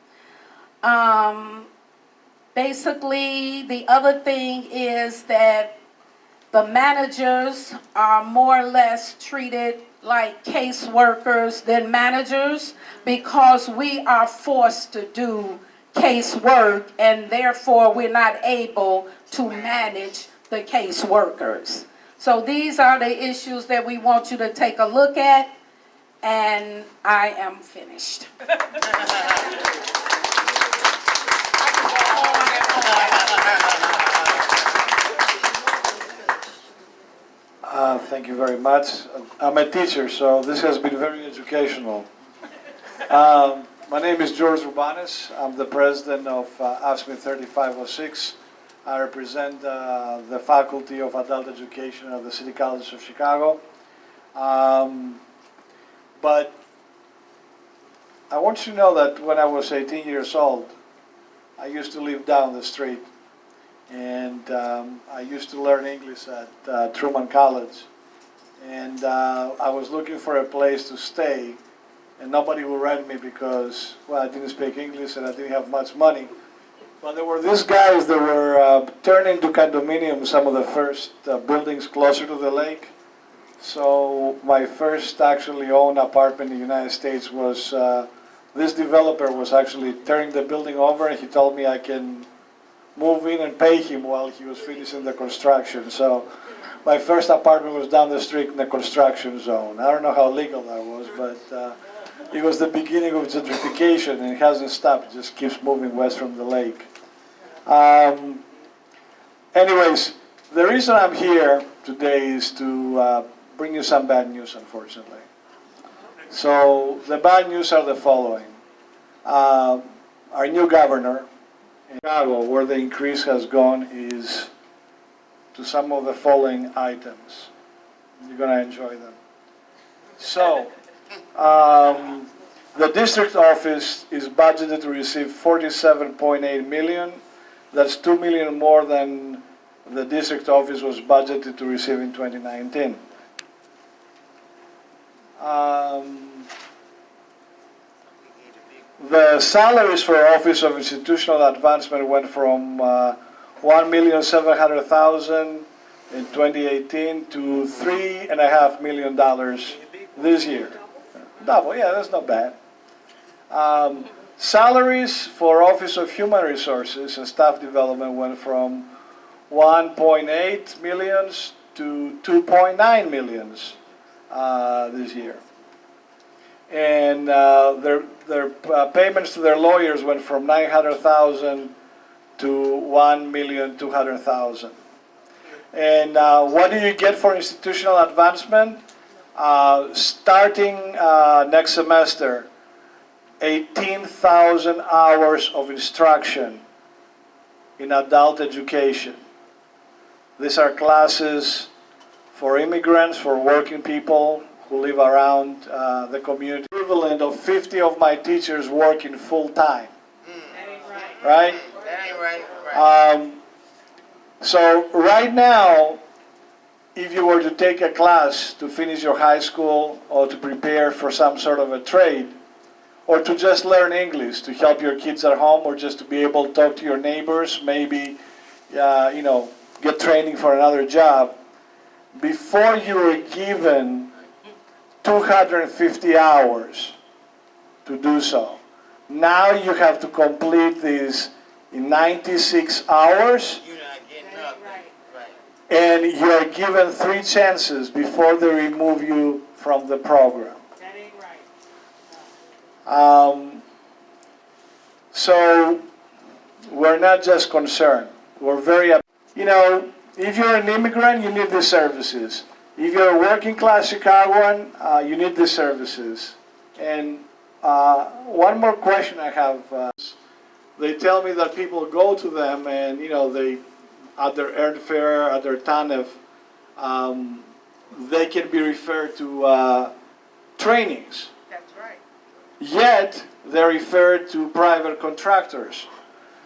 Basically, the other thing is that the managers are more or less treated like caseworkers than managers, because we are forced to do casework, and therefore we're not able to manage the caseworkers. So these are the issues that we want you to take a look at, and I am finished. Thank you very much. I'm a teacher, so this has been very educational. My name is George Rubanes. I'm the president of AFSCME 3506. I represent the Faculty of Adult Education at the City College of Chicago. But I want you to know that when I was 18 years old, I used to live down the street. And I used to learn English at Truman College. And I was looking for a place to stay, and nobody would rent me because, well, I didn't speak English and I didn't have much money. But there were these guys that were turning into condominiums some of the first buildings closer to the lake. So my first actually owned apartment in the United States was, this developer was actually turning the building over, and he told me I can move in and pay him while he was finishing the construction. So my first apartment was down the street in the construction zone. I don't know how legal that was, but it was the beginning of gentrification, and it hasn't stopped. It just keeps moving west from the lake. Anyways, the reason I'm here today is to bring you some bad news, unfortunately. So the bad news are the following. Our new governor in Chicago, where the increase has gone is to some of the following items. You're going to enjoy them. So, the district office is budgeted to receive $47.8 million. That's $2 million more than the district office was budgeted to receive in 2019. The salaries for Office of Institutional Advancement went from $1,700,000 in 2018 to $3.5 million this year. Double, yeah, that's not bad. Salaries for Office of Human Resources and Staff Development went from $1.8 million to $2.9 million this year. And their payments to their lawyers went from $900,000 to $1,200,000. And what do you get for institutional advancement? Starting next semester, 18,000 hours of instruction in adult education. These are classes for immigrants, for working people who live around the community. Equivalent of 50 of my teachers working full time. That ain't right. Right? That ain't right. So right now, if you were to take a class to finish your high school or to prepare for some sort of a trade, or to just learn English to help your kids at home, or just to be able to talk to your neighbors, maybe, get training for another job, before you were given 250 hours to do so. Now you have to complete this in 96 hours, You're not getting nothing. Right. and you're given 3 chances before they remove you from the program. That ain't right. So we're not just concerned. We're very, if you're an immigrant, you need these services. If you're a working class Chicagoan, you need these services. And one more question I have. They tell me that people go to them and, they, at their airfare, at their TANF, they can be referred to trainings. That's right. Yet, they're referred to private contractors.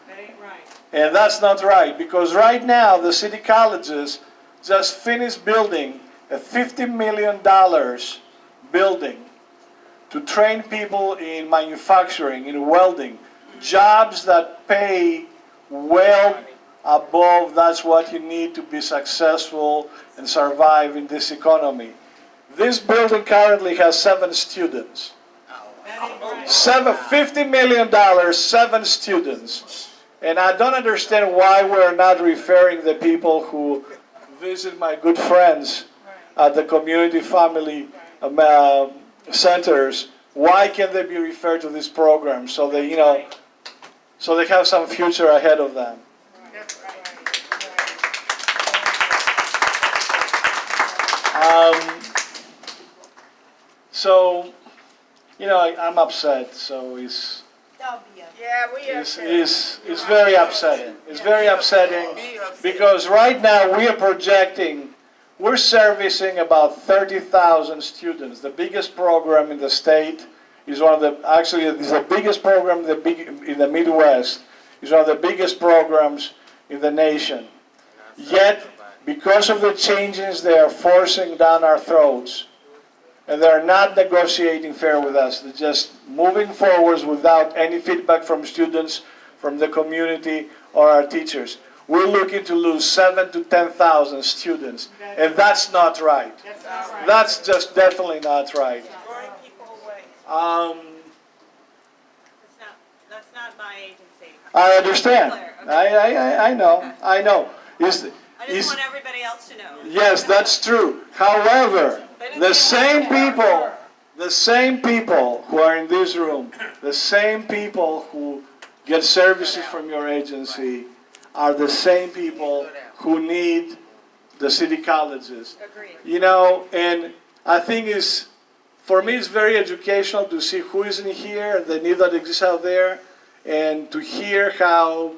That ain't right. And that's not right, because right now the city colleges just finished building a $50 million building to train people in manufacturing, in welding, jobs that pay well above that's what you need to be successful and survive in this economy. This building currently has 7 students. $50 million, 7 students. And I don't understand why we're not referring the people who visit my good friends at the community family centers. Why can't they be referred to this program so they, so they have some future ahead of them? So, I'm upset. So it's very upsetting. It's very upsetting because right now we are projecting, we're servicing about 30,000 students. The biggest program in the state is actually it's the biggest program in the Midwest. It's one of the biggest programs in the nation. Yet, because of the changes they are forcing down our throats, and they're not negotiating fair with us, they're just moving forwards without any feedback from students, from the community, or our teachers. We're looking to lose 7,000 to 10,000 students, and that's not right. That's just definitely not right. That's not my agency. I understand. I know. I just want everybody else to know. Yes, that's true. However, the same people who are in this room, the same people who get services from your agency, are the same people who need the city colleges. Agreed. And I think for me, it's very educational to see who isn't here, the need that exists out there, and to hear how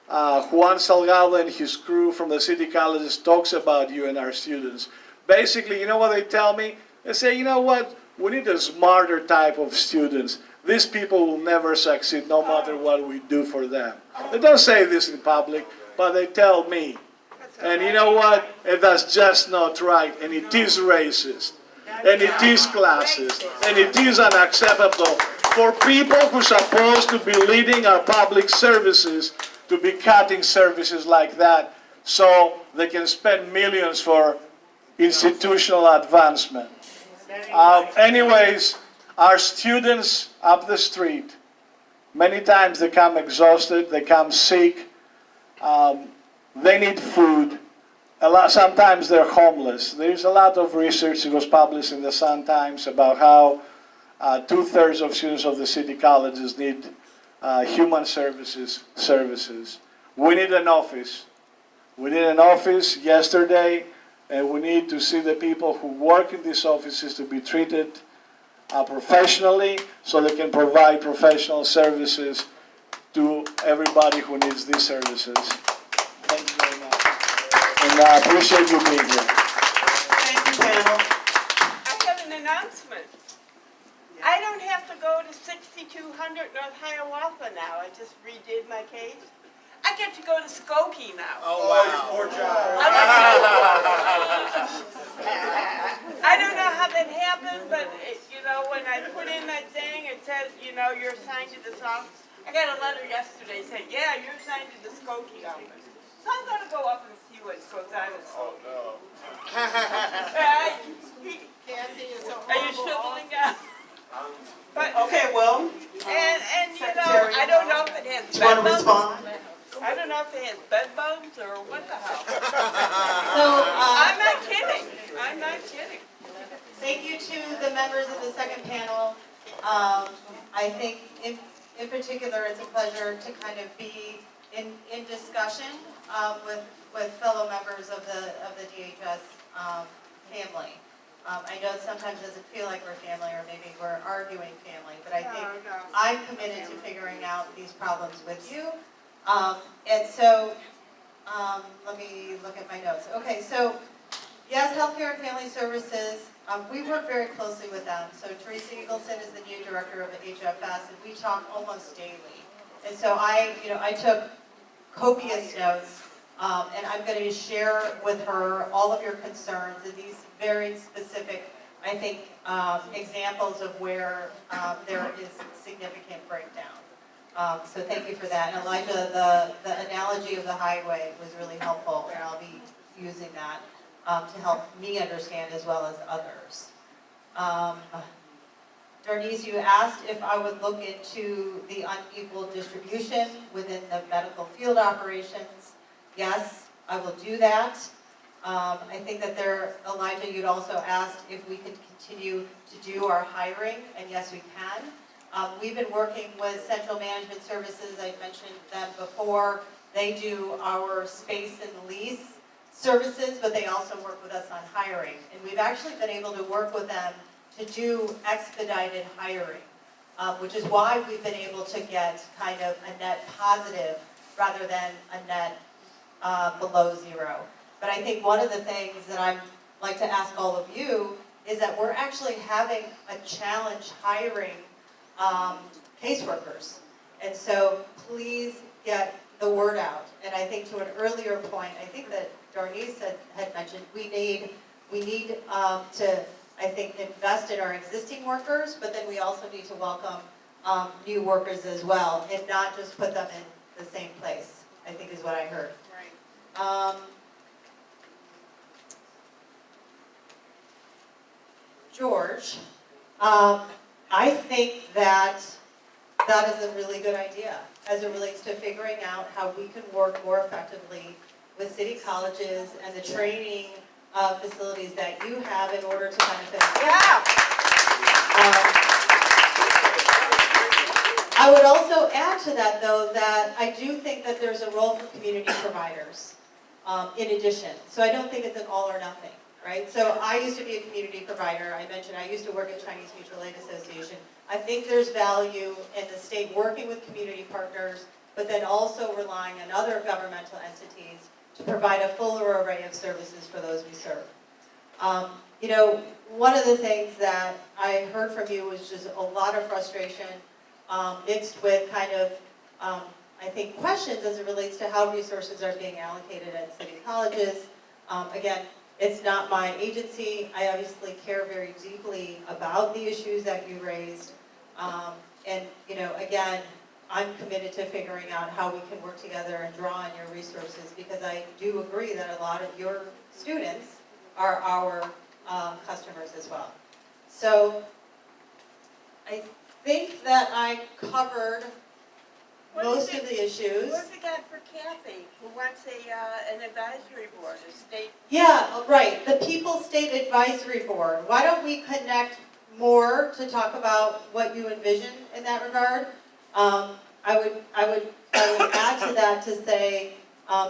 Juan Salgado and his crew from the city colleges talks about you and our students. Basically, you know what they tell me? They say, you know what? We need a smarter type of students. These people will never succeed no matter what we do for them. They don't say this in public, but they tell me. And you know what? And that's just not right. And it is racist. And it is classist. And it is unacceptable for people who are supposed to be leading our public services to be cutting services like that so they can spend millions for institutional advancement. Anyways, our students up the street, many times they come exhausted, they come sick, they need food. Sometimes they're homeless. There's a lot of research that was published in the Sun Times about how 2/3 of students of the city colleges need human services. We need an office. We need an office yesterday, and we need to see the people who work in these offices to be treated professionally so they can provide professional services to everybody who needs these services. Thank you very much. And I appreciate you being here. Thank you, panel. I have an announcement. I don't have to go to 6200 North Hiawatha now. I just redid my case. I get to go to Skokie now. Oh, wow. Poor child. I don't know how that happened, but when I put in that thing, it says, you're assigned to this office. I got a letter yesterday saying, yeah, you're assigned to the Skokie office. So I'm gonna go up and see what goes on in Skokie. No. Kathy is so horrible. Are you shoveling out? But, Okay, well, and Secretary, I don't know if it has do you want bed to bugs. respond? I don't know if it has bed bugs or what the hell. So, I'm not kidding. I'm not kidding. thank you to the members of the second panel. I think in particular, it's a pleasure to kind of be in discussion with fellow members of the DHS family. I know sometimes it doesn't feel like we're family, or maybe we're arguing family, but I think I'm committed to figuring out these problems with you. And so, let me look at my notes. Okay, so yes, Healthcare and Family Services, we work very closely with them. So Teresa Eagleson is the new director of HFS, and we talk almost daily. And so I took copious notes, and I'm going to share with her all of your concerns and these very specific, I think, examples of where there is significant breakdown. So thank you for that. And Elijah, the analogy of the highway was really helpful, and I'll be using that to help me understand as well as others. Darneice, you asked if I would look into the unequal distribution within the medical field operations. Yes, I will do that. I think that Elijah, you'd also asked if we could continue to do our hiring, and yes, we can. We've been working with Central Management Services. I mentioned them before. They do our space and lease services, but they also work with us on hiring. And we've actually been able to work with them to do expedited hiring, which is why we've been able to get kind of a net positive rather than a net below zero. But I think one of the things that I'd like to ask all of you is that we're actually having a challenge hiring caseworkers. And so please get the word out. And I think to an earlier point, I think that Darneice had mentioned, we need to, I think, invest in our existing workers, but then we also need to welcome new workers as well, and not just put them in the same place, I think is what I heard. Right. George, I think that is a really good idea as it relates to figuring out how we can work more effectively with city colleges and the training facilities that you have in order to benefit. Yeah. I would also add to that, though, that I do think that there's a role for community providers in addition. So I don't think it's an all or nothing, right? So I used to be a community provider. I mentioned I used to work at Chinese Mutual Aid Association. I think there's value in the state working with community partners, but then also relying on other governmental entities to provide a fuller array of services for those we serve. One of the things that I heard from you was just a lot of frustration mixed with kind of, I think, questions as it relates to how resources are being allocated at city colleges. Again, it's not my agency. I obviously care very deeply about the issues that you raised. And again, I'm committed to figuring out how we can work together and draw on your resources, because I do agree that a lot of your students are our customers as well. So I think that I covered most of the issues. What's it got for Kathy, who wants an advisory board, a state? Yeah, right, the People State Advisory Board. Why don't we connect more to talk about what you envision in that regard? I would add to that to say,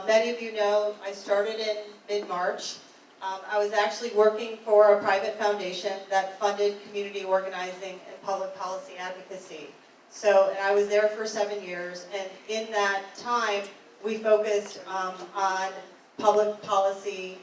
many of you know I started in mid-March. I was actually working for a private foundation that funded community organizing and public policy advocacy. So, and I was there for 7 years, and in that time, we focused on public policy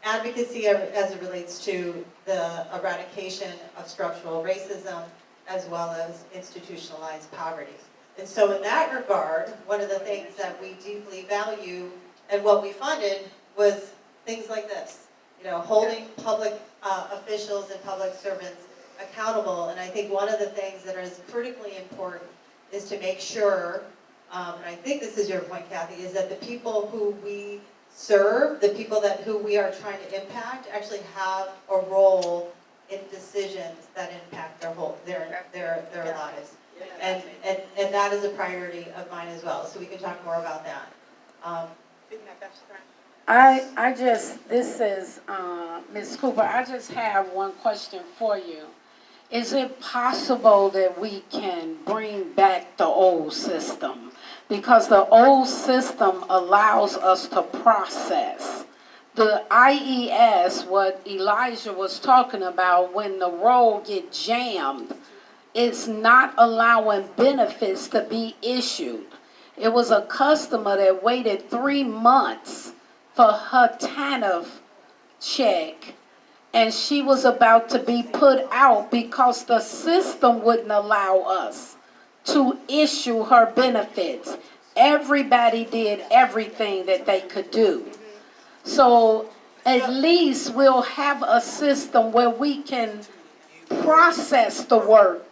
advocacy as it relates to the eradication of structural racism, as well as institutionalized poverty. And so in that regard, one of the things that we deeply value and what we funded was things like this, holding public officials and public servants accountable. And I think one of the things that is critically important is to make sure, and I think this is your point, Kathy, is that the people who we serve, the people who we are trying to impact, actually have a role in decisions that impact their lives. And that is a priority of mine as well. So we can talk more about that. This is Ms. Cooper, I just have one question for you. Is it possible that we can bring back the old system? Because the old system allows us to process. The IES, what Elijah was talking about, when the road get jammed, it's not allowing benefits to be issued. It was a customer that waited 3 months for her TANF check, and she was about to be put out because the system wouldn't allow us to issue her benefits. Everybody did everything that they could do. So at least we'll have a system where we can process the work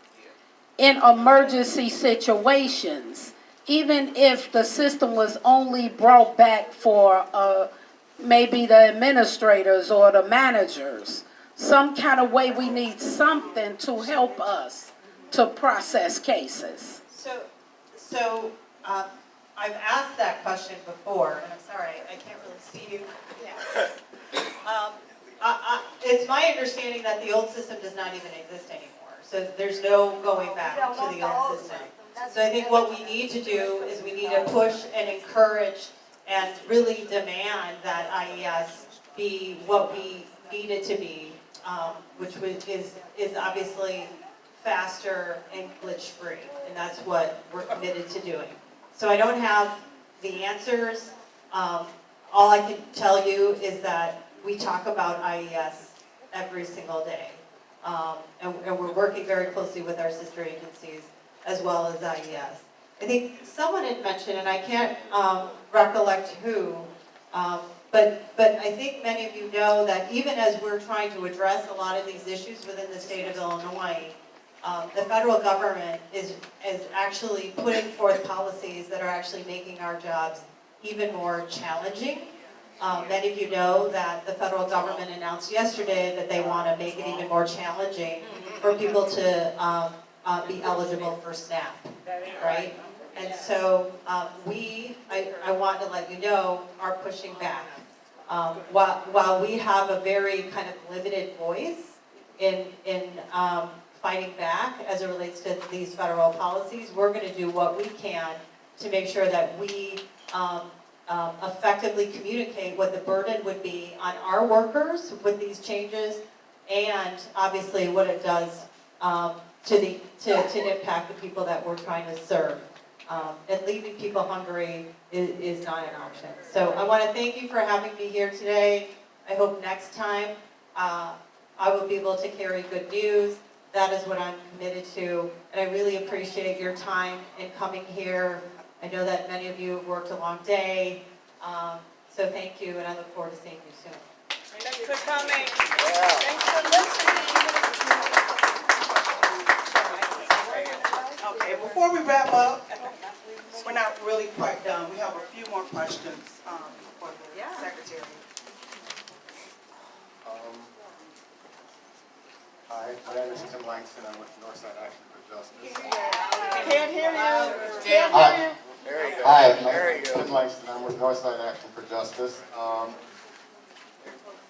in emergency situations, even if the system was only brought back for maybe the administrators or the managers. Some kind of way we need something to help us to process cases. So I've asked that question before, and I'm sorry, I can't really see you. It's my understanding that the old system does not even exist anymore. So there's no going back to the old system. So I think what we need to do is we need to push and encourage and really demand that IES be what we need it to be, which is obviously faster and glitch-free, and that's what we're committed to doing. So I don't have the answers. All I can tell you is that we talk about IES every single day. And we're working very closely with our sister agencies as well as IES. I think someone had mentioned, and I can't recollect who, but I think many of you know that even as we're trying to address a lot of these issues within the state of Illinois, the federal government is actually putting forth policies that are actually making our jobs even more challenging. Many of you know that the federal government announced yesterday that they want to make it even more challenging for people to be eligible for SNAP, right? And so I want to let you know, are pushing back. While we have a very kind of limited voice in fighting back as it relates to these federal policies, we're going to do what we can to make sure that we effectively communicate what the burden would be on our workers with these changes, and obviously what it does to impact the people that we're trying to serve. And leaving people hungry is not an option. So I want to thank you for having me here today. I hope next time I will be able to carry good news. That is what I'm committed to, and I really appreciate your time in coming here. I know that many of you have worked a long day, so thank you, and I look forward to seeing you soon. Thanks for coming. Thanks for listening. Okay, before we wrap up, we're not really quite done. We have a few more questions for the secretary. Hi, my name is Tim Langston. I'm with Northside Action for Justice. Can't hear you. Can't Hi. hear you. There you go. Hi, my name is Tim Langston. I'm with Northside Action for Justice.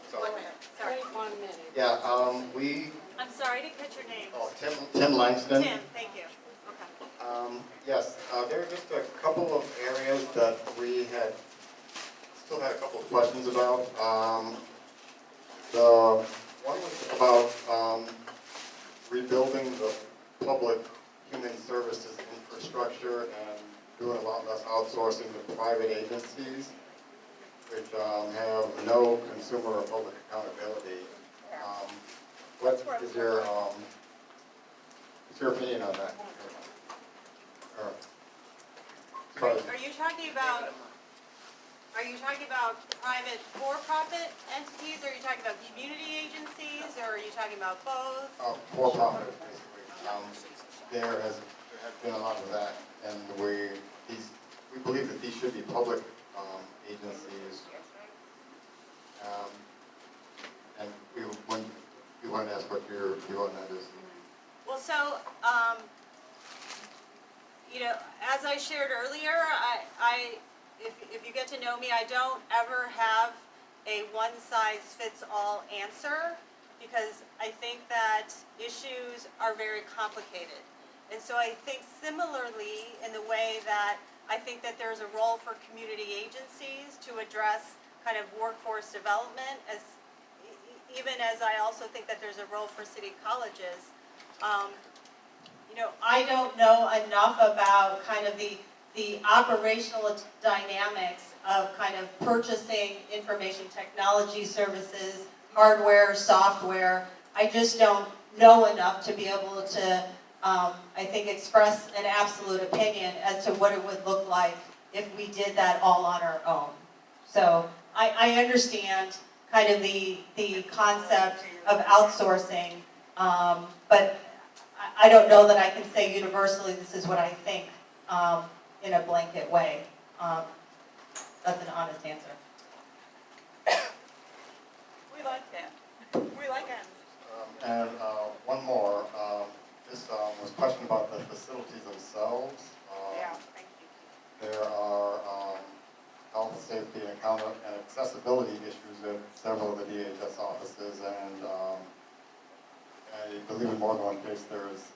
Sorry. 1 minute. Yeah, I'm sorry, I didn't catch your name. Oh, Tim Langston. Tim, thank you. Okay. Yes, there are just a couple of areas that we still had a couple of questions about. The one was about rebuilding the public human services infrastructure and doing a lot less outsourcing to private agencies, which have no consumer or public accountability. What is your opinion on that? talking about, private for-profit entities, or are you talking about community agencies, or are you talking about both? For profit, basically. There has been a lot of that, and we believe that these should be public agencies. And we wanted to ask what your view on that is. Well, so, as I shared earlier, if you get to know me, I don't ever have a one-size-fits-all answer, because I think that issues are very complicated. And so I think similarly in the way that I think that there's a role for community agencies to address kind of workforce development, even as I also think that there's a role for city colleges. I don't know enough about kind of the operational dynamics of kind of purchasing information technology services, hardware, software. I just don't know enough to be able to, I think, express an absolute opinion as to what it would look like if we did that all on our own. So I understand kind of the concept of outsourcing, but I don't know that I can say universally this is what I think in a blanket way. That's an honest answer. We like that. We like that. And one more. This was a question about the facilities themselves. Yeah, thank you. There are health, safety, and accessibility issues at several of the DHS offices, and I believe in more than one case there's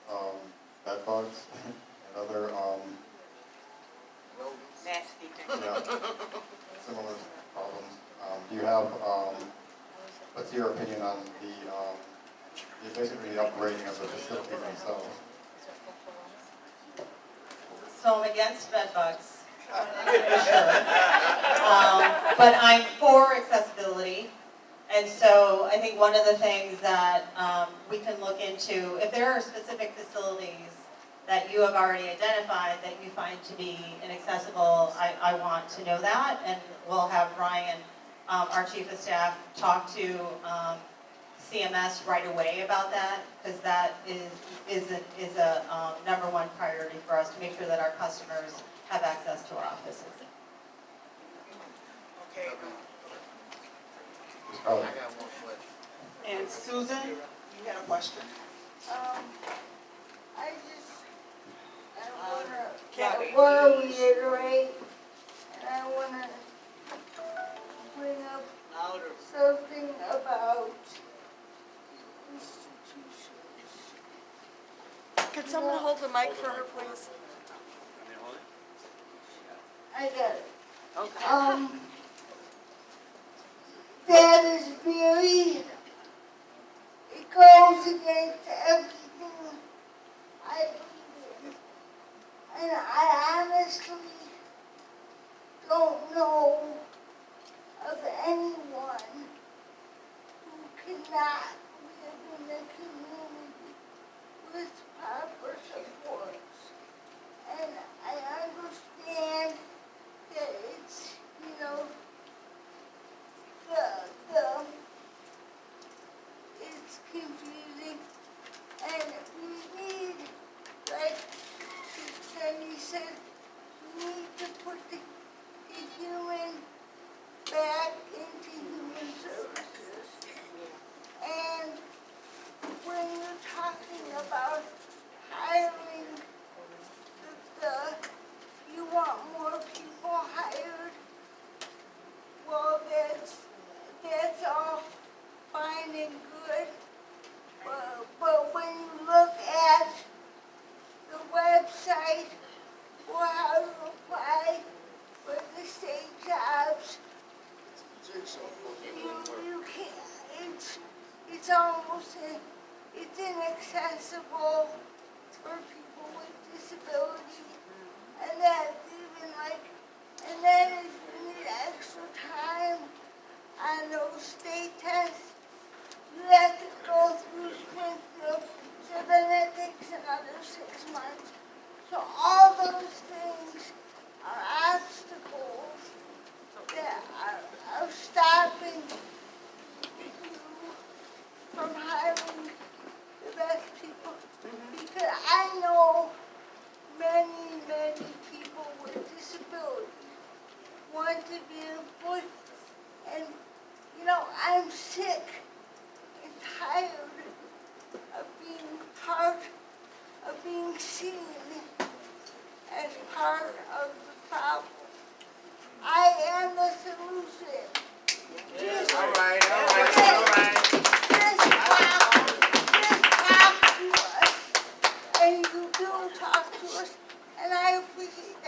bed bugs and other Nasty thing. similar problems. Do you have, what's your opinion on basically the upgrading of the facilities themselves? So I'm against bed bugs, for sure. But I'm for accessibility. And so I think one of the things that we can look into, if there are specific facilities that you have already identified that you find to be inaccessible, I want to know that. And we'll have Ryan, our chief of staff, talk to CMS right away about that, because that is a number one priority for us to make sure that our customers have access to our offices. Okay. I got one question. And Susan, you had a question? I Kathy. want to reiterate, and I want to bring up something about institutions. Could someone hold the mic for her, please? I got it. Okay. That is very, it goes against everything I believe in. And I honestly don't know of anyone who cannot live in the community with proper supports. And I understand that it's, it's confusing, and we need, like Sandy said, we need to put the human back into human services. And when you're talking about hiring, you want more people hired, well, that's all fine and good, but when you look at the website for how to apply for the state jobs, you can't, it's almost, it's inaccessible for people with disability, and that's even and then if you need extra time on those state tests, you have to go through Springfield, so then it takes another 6 months. So all those things are obstacles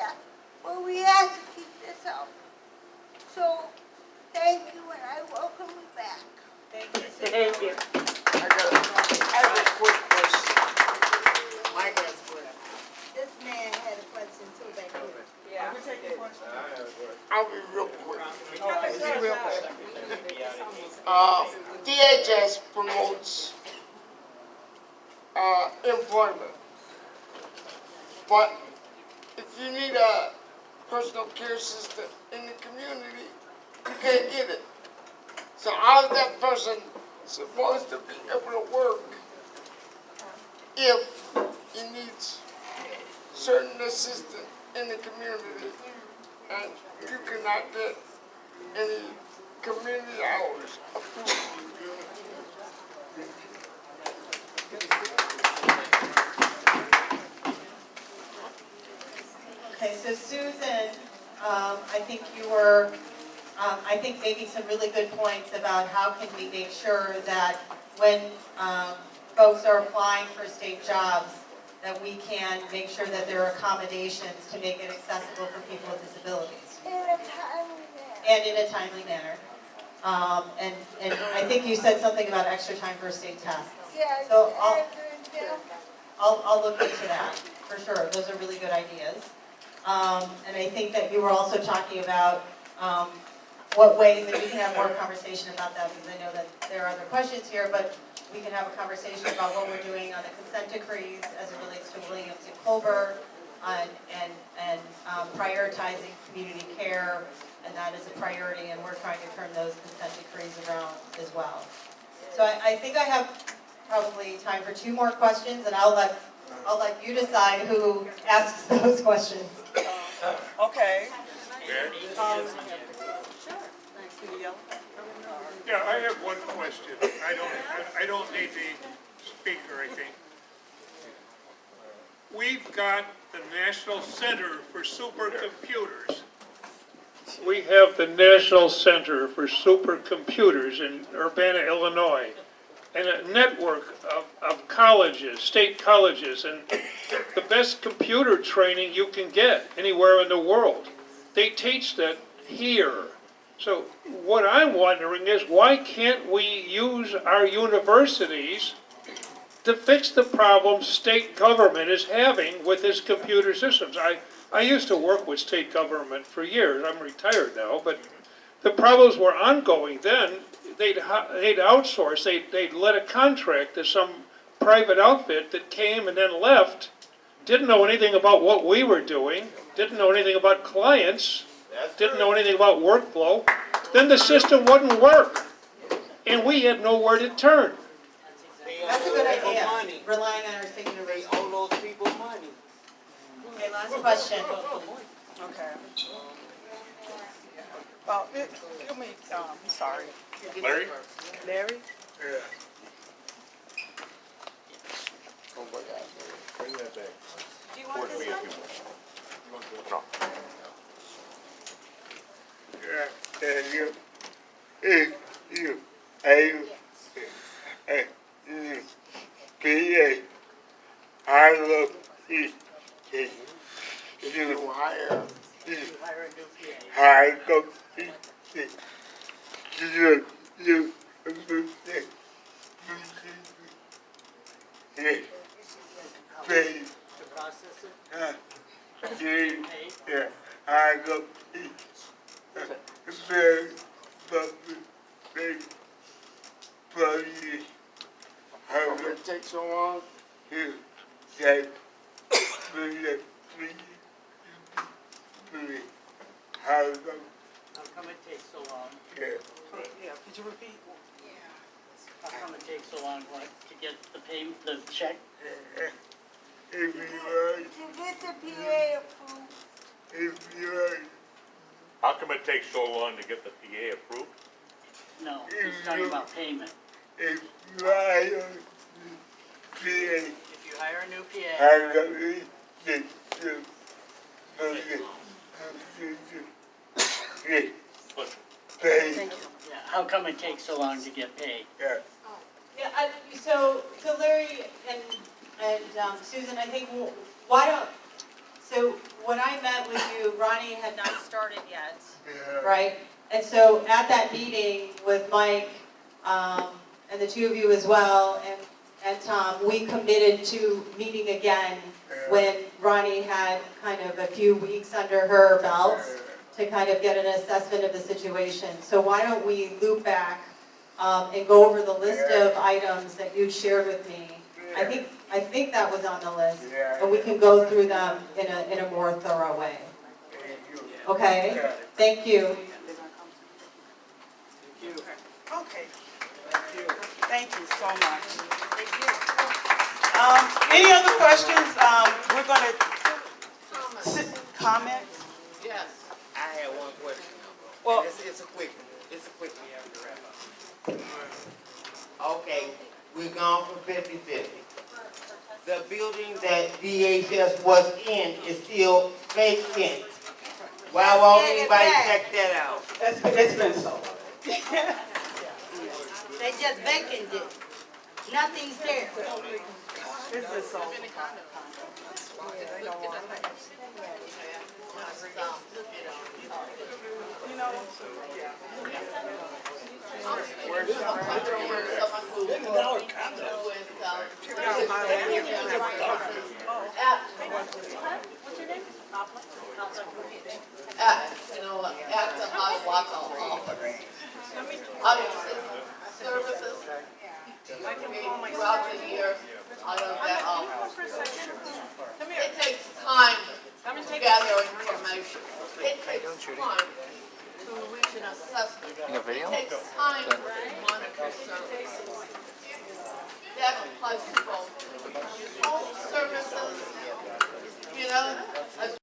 that. But we have to keep this up. So, thank you, and I welcome you back. Thank you. I have a quick question. Mike has a question. This man had a question too, back here. Yeah. I'll be real quick. Be real quick. DHS promotes employment. But if you need a personal care assistant in the community, you can't get it. So how is that person supposed to be able to work if he needs certain assistance in the community and you cannot get any community hours approved? Okay, so Susan, I think you were, I think making some really good points about how can we make sure that when folks are applying for state jobs, that we can make sure that there are accommodations to make it accessible for people with disabilities. In a timely manner. And in a timely manner. And I think you said something about extra time for state tests. Yeah, So I'll look into that, for sure. Those are really good ideas. And I think that you were also talking about what ways that we can have more conversation about that, because I know that there are other questions here, but we can have a conversation about what we're doing on the consent decrees as it relates to Williams and Colbert, and prioritizing community care, and that is a priority, and we're trying to turn those consent decrees around as well. So I think I have probably time for 2 more questions, and I'll let you decide who asks those questions. Okay. Yeah, I have one question. I don't need the speaker, I think. We've got the National Center for Supercomputers. We have the National Center for Supercomputers in Urbana, Illinois, and a network of colleges, state colleges, and the best computer training you can get anywhere in the world. They teach that here. So what I'm wondering is, why can't we use our universities to fix the problem state government is having with its computer systems? I used to work with state government for years. I'm retired now, but the problems were ongoing then. They'd outsource, they'd let a contract to some private outfit that came and then left, didn't know anything about what we were doing, didn't know anything about clients, didn't know anything about workflow. Then the system wouldn't work, and we had nowhere to turn. That's a good idea, relying on our state They universities. owe those people money. Okay, last question. Okay. Well, give me, I'm sorry. Larry? Larry? Yeah. Oh my God. Bring that back. Do you want this one? Yeah, and you, I love you. You hire I go, you, pay, yeah, I go, very, how come it takes so long? you say, how come it takes so long? yeah. Yeah, could you repeat? How come it takes so long, like, to get the check? If you like, To get the PA approved. if you like, How come it takes so long to get the PA approved? No, he's talking about payment. if you hire PA, If you hire a new PA, I got it, pay, yeah, how come it takes so long to get paid? yeah. Yeah, so Larry and Susan, I think, why don't, so what when I met with you, Ronnie had not started yet, right? And so at that meeting with Mike, and the two of you as well, and Tom, we committed to meeting again when Ronnie had kind of a few weeks under her belt to kind of get an assessment of the situation. So why don't we loop back and go over the list of items that you shared with me? I think that was on the list, and we can go through them in a more thorough way. Okay? Thank you. Okay. Thank you so much. Any other questions? We're going to comments. Yes. I had one question. Well, It's a quick one. It's a quick one. Okay, we're gone from 50/50. The building that DHS was in is still vacant. Why won't anybody check that out? It's been sold. They just vacated it. Nothing's there. It's been sold. You know, After Hou-Ovnik services throughout the years, out of that office. It takes time to gather information. It takes time to reach an assessment. It takes time to monitor services. That applies to both home services, you know,